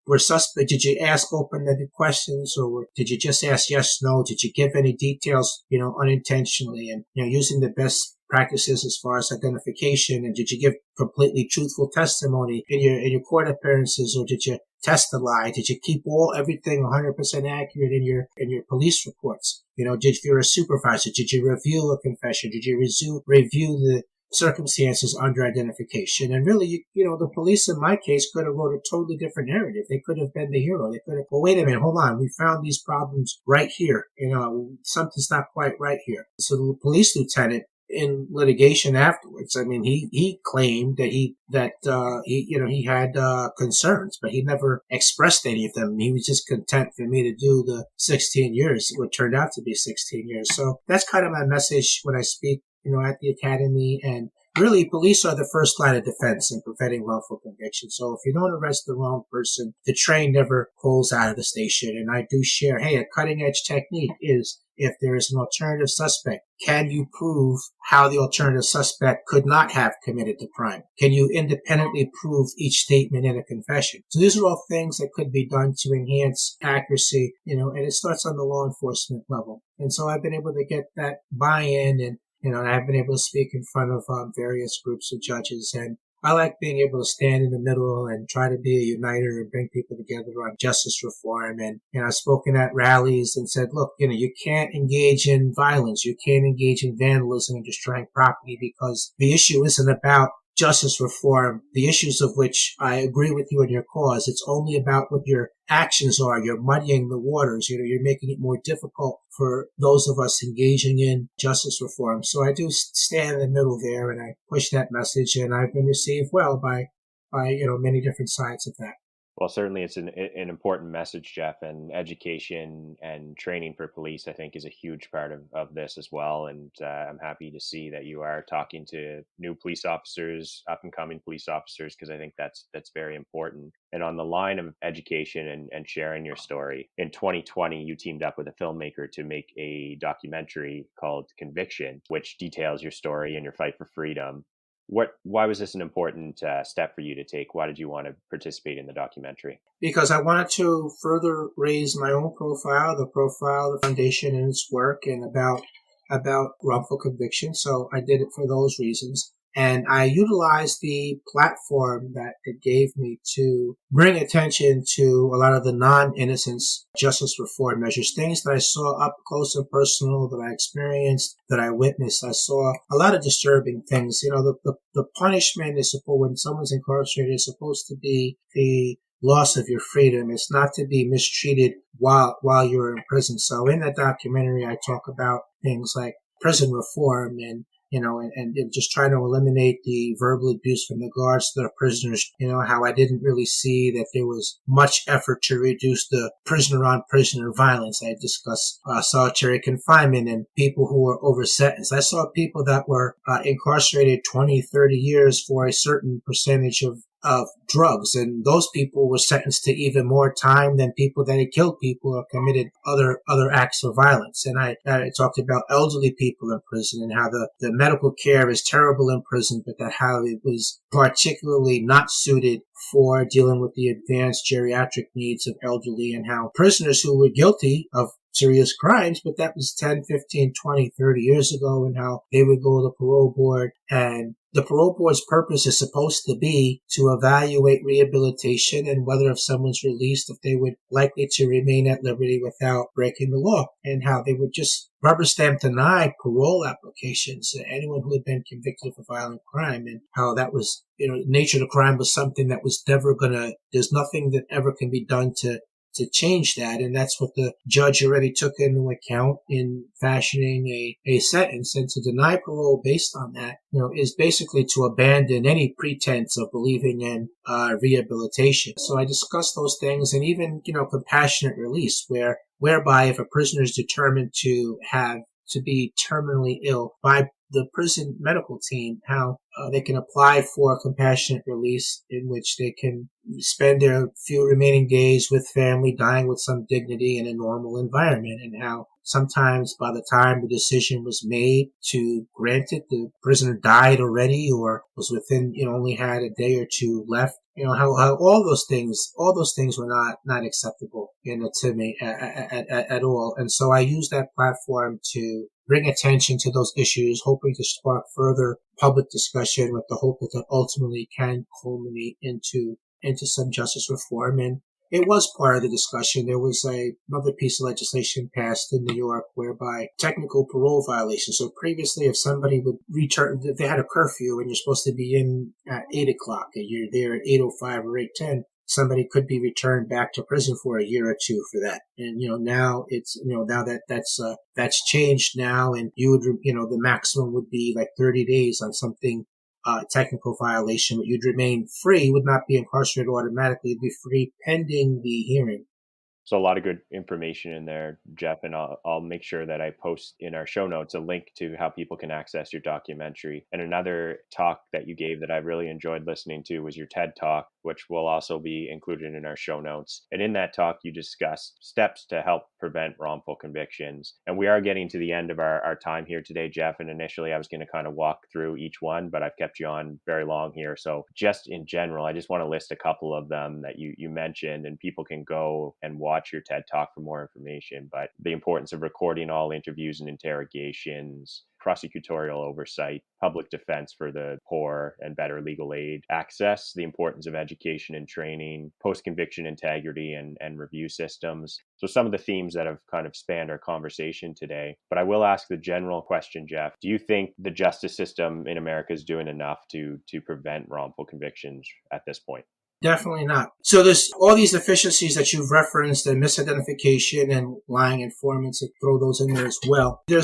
were suspect. Did you ask open-ended questions, or did you just ask yes, no? Did you give any details, unintentionally? And using the best practices as far as identification. And did you give completely truthful testimony in your court appearances, or did you test a lie? Did you keep everything 100% accurate in your police reports? If you're a supervisor, did you review a confession? Did you review the circumstances under identification? And really, the police in my case could have wrote a totally different narrative. They could have been the hero. They could have, well, wait a minute, hold on. We found these problems right here. Something's not quite right here. So the police lieutenant in litigation afterwards, he claimed that he had concerns, but he never expressed any of them. He was just content for me to do the 16 years, what turned out to be 16 years. So that's kind of my message when I speak at the academy. And really, police are the first line of defense in preventing wrongful conviction. So if you don't arrest the wrong person, the train never pulls out of the station. And I do share, a cutting edge technique is, if there is an alternative suspect, can you prove how the alternative suspect could not have committed the crime? Can you independently prove each statement in a confession? So these are all things that could be done to enhance accuracy, and it starts on the law enforcement level. And so I've been able to get that buy-in, and I've been able to speak in front of various groups of judges. And I like being able to stand in the middle and try to be a uniter and bring people together on justice reform. And, I've spoken at rallies and said, look, you can't engage in violence. You can't engage in vandalism and destroying property, because the issue isn't about justice reform, the issues of which I agree with you in your cause. It's only about what your actions are. You're muddying the waters. You're making it more difficult for those of us engaging in justice reform. So I do stand in the middle there, and I push that message, and I've been received well by many different sides of that. Well, certainly it's an important message, Jeff, and education and training for police, I think, is a huge part of this as well. And I'm happy to see that you are talking to new police officers, up and coming police officers, because I think that's very important. And on the line of education and sharing your story, in 2020, you teamed up with a filmmaker to make a documentary called Conviction, which details your story and your fight for freedom. Why was this an important step for you to take? Why did you want to participate in the documentary? Because I wanted to further raise my own profile, the profile of the foundation and its work, and about wrongful conviction. So I did it for those reasons. And I utilized the platform that it gave me to bring attention to a lot of the non-innocence justice reform measures, things that I saw up close and personal, that I experienced, that I witnessed. I saw a lot of disturbing things. The punishment is supposed, when someone's incarcerated, is supposed to be the loss of your freedom. It's not to be mistreated while you're in prison. So in that documentary, I talk about things like prison reform and just trying to eliminate the verbal abuse from the guards to the prisoners, how I didn't really see that there was much effort to reduce the prisoner-on-prisoner violence. I discussed solitary confinement and people who were over-sentenced. I saw people that were incarcerated 20, 30 years for a certain percentage of drugs, and those people were sentenced to even more time than people that had killed people or committed other acts of violence. And I talked about elderly people in prison and how the medical care is terrible in prison, but that how it was particularly not suited for dealing with the advanced geriatric needs of elderly, and how prisoners who were guilty of serious crimes, but that was 10, 15, 20, 30 years ago, and how they would go to the parole board. And the parole board's purpose is supposed to be to evaluate rehabilitation and whether if someone's released, if they would likely to remain at liberty without breaking the law, and how they would just rubber stamp deny parole applications to anyone who had been convicted of a violent crime, and how that was, the nature of the crime was something that was never there's nothing that ever can be done to change that. And that's what the judge already took into account in fashioning a sentence. And to deny parole based on that, is basically to abandon any pretense of believing in rehabilitation. So I discussed those things, and even, compassionate release, whereby if a prisoner is determined to be terminally ill by the prison medical team, how they can apply for compassionate release, in which they can spend their few remaining days with family, dying with some dignity in a normal environment, and how sometimes by the time the decision was made to grant it, the prisoner died already or was within, only had a day or two left. How all those things were not acceptable, to me at all. And so I used that platform to bring attention to those issues, hoping to spark further public discussion with the hope that ultimately can culminate into some justice reform. And it was part of the discussion. There was another piece of legislation passed in New York whereby technical parole violations. So previously, if somebody would return, if they had a curfew and you're supposed to be in at 8 o'clock and you're there at 8:05 or 8:10, somebody could be returned back to prison for a year or two for that. And, now it's, now that's changed now, and you would, the maximum would be like 30 days on something technical violation, but you'd remain free. You would not be incarcerated automatically. You'd be free pending the hearing. So a lot of good information in there, Jeff, and I'll make sure that I post in our show notes a link to how people can access your documentary. And another talk that you gave that I really enjoyed listening to was your TED Talk, which will also be included in our show notes. And in that talk, you discussed steps to help prevent wrongful convictions. And we are getting to the end of our time here today, Jeff. And initially, I was going to kind of walk through each one, but I've kept you on very long here. So just in general, I just want to list a couple of them that you mentioned, and people can go and watch your TED Talk for more information. But the importance of recording all interviews and interrogations, prosecutorial oversight, public defense for the poor and better legal aid access, the importance of education and training, post-conviction integrity and review systems. So some of the themes that have kind of spanned our conversation today. But I will ask the general question, Jeff. Do you think the justice system in America is doing enough to prevent wrongful convictions at this point? Definitely not. So there's all these deficiencies that you've referenced, and misidentification and lying informants, and throw those in there as well. There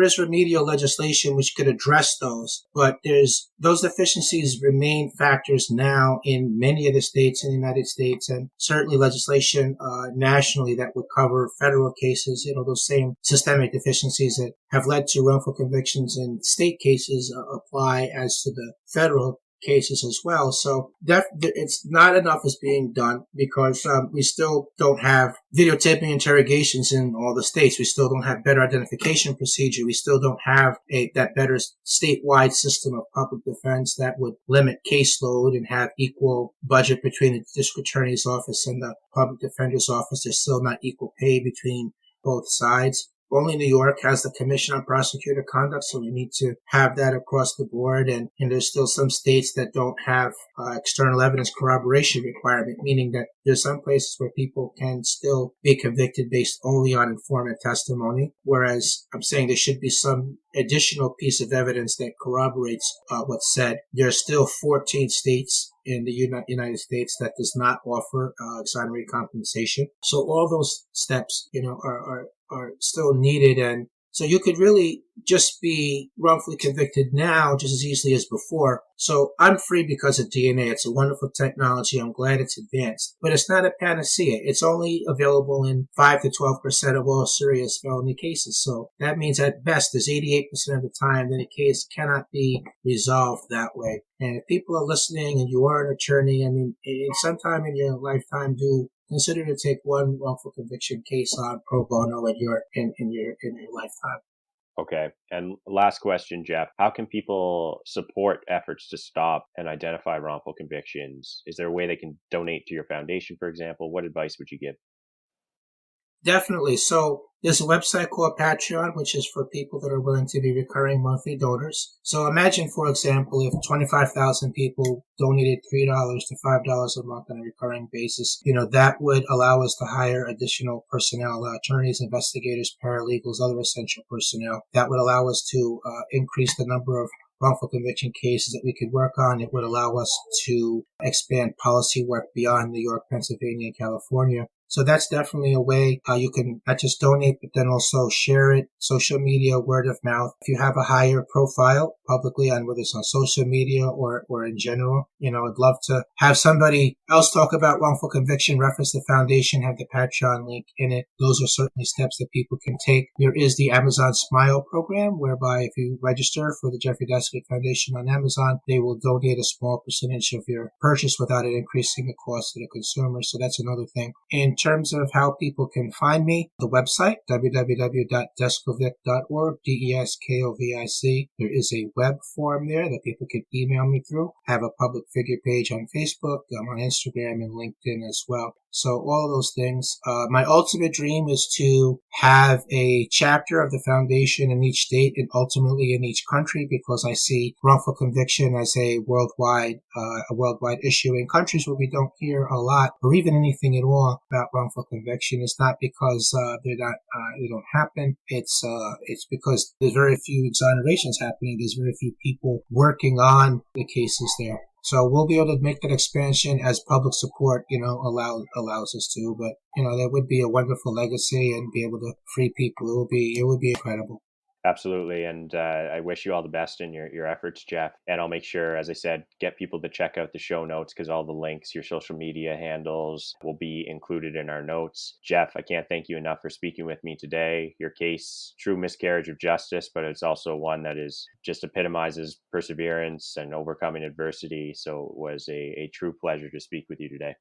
is remedial legislation which could address those, but those deficiencies remain factors now in many of the states in the United States, and certainly legislation nationally that would cover federal cases. Those same systemic deficiencies that have led to wrongful convictions in state cases apply as to the federal cases as well. So it's not enough is being done, because we still don't have videotaping interrogations in all the states. We still don't have better identification procedure. We still don't have that better statewide system of public defense that would limit caseload and have equal budget between the district attorney's office and the public defender's office. There's still not equal pay between both sides. Only New York has the Commission on Prosecutor Conduct, so we need to have that across the board. And there's still some states that don't have external evidence corroboration requirement, meaning that there's some places where people can still be convicted based only on informant testimony, whereas I'm saying there should be some additional piece of evidence that corroborates what's said. There are still 14 states in the United States that does not offer exonerated compensation. So all those steps, are still needed. And so you could really just be wrongfully convicted now just as easily as before. So I'm free because of DNA. It's a wonderful technology. I'm glad it's advanced, but it's not a panacea. It's only available in 5 to 12% of all serious felony cases. So that means at best there's 88% of the time that a case cannot be resolved that way. And if people are listening and you are an attorney, sometime in your lifetime, do consider to take one wrongful conviction case on pro bono in your lifetime. Okay. And last question, Jeff. How can people support efforts to stop and identify wrongful convictions? Is there a way they can donate to your foundation, for example? What advice would you give? Definitely. So there's a website called Patreon, which is for people that are willing to be recurring monthly donors. So imagine, for example, if 25,000 people donated $3 to $5 a month on a recurring basis, that would allow us to hire additional personnel, attorneys, investigators, paralegals, other essential personnel. That would allow us to increase the number of wrongful conviction cases that we could work on. It would allow us to expand policy work beyond New York, Pennsylvania, and California. So that's definitely a way you can not just donate, but then also share it, social media, word of mouth. If you have a higher profile publicly on whether it's on social media or in general, I'd love to have somebody else talk about wrongful conviction, reference the foundation, have the Patreon link in it. Those are certainly steps that people can take. There is the Amazon Smile program, whereby if you register for the Jeffrey Deskovic Foundation on Amazon, they will donate a small percentage of your purchase without it increasing the cost to the consumer. So that's another thing. In terms of how people can find me, the website, www.deskovic.org, DESKOVIC. There is a web form there that people can email me through. I have a public figure page on Facebook. I'm on Instagram and LinkedIn as well. So all of those things. My ultimate dream is to have a chapter of the foundation in each state and ultimately in each country, because I see wrongful conviction as a worldwide issue in countries where we don't hear a lot or even anything at all about wrongful conviction. It's not because they don't happen. It's because there's very few exonerations happening. There's very few people working on the cases there. So we'll be able to make that expansion as public support, allows us to. But, that would be a wonderful legacy and be able to free people. It would be incredible. Absolutely. And I wish you all the best in your efforts, Jeff. And I'll make sure, as I said, get people to check out the show notes, because all the links, your social media handles will be included in our notes. Jeff, I can't thank you enough for speaking with me today. Your case, true miscarriage of justice, but it's also one that is just epitomizes perseverance and overcoming adversity. So it was a true pleasure to speak with you today.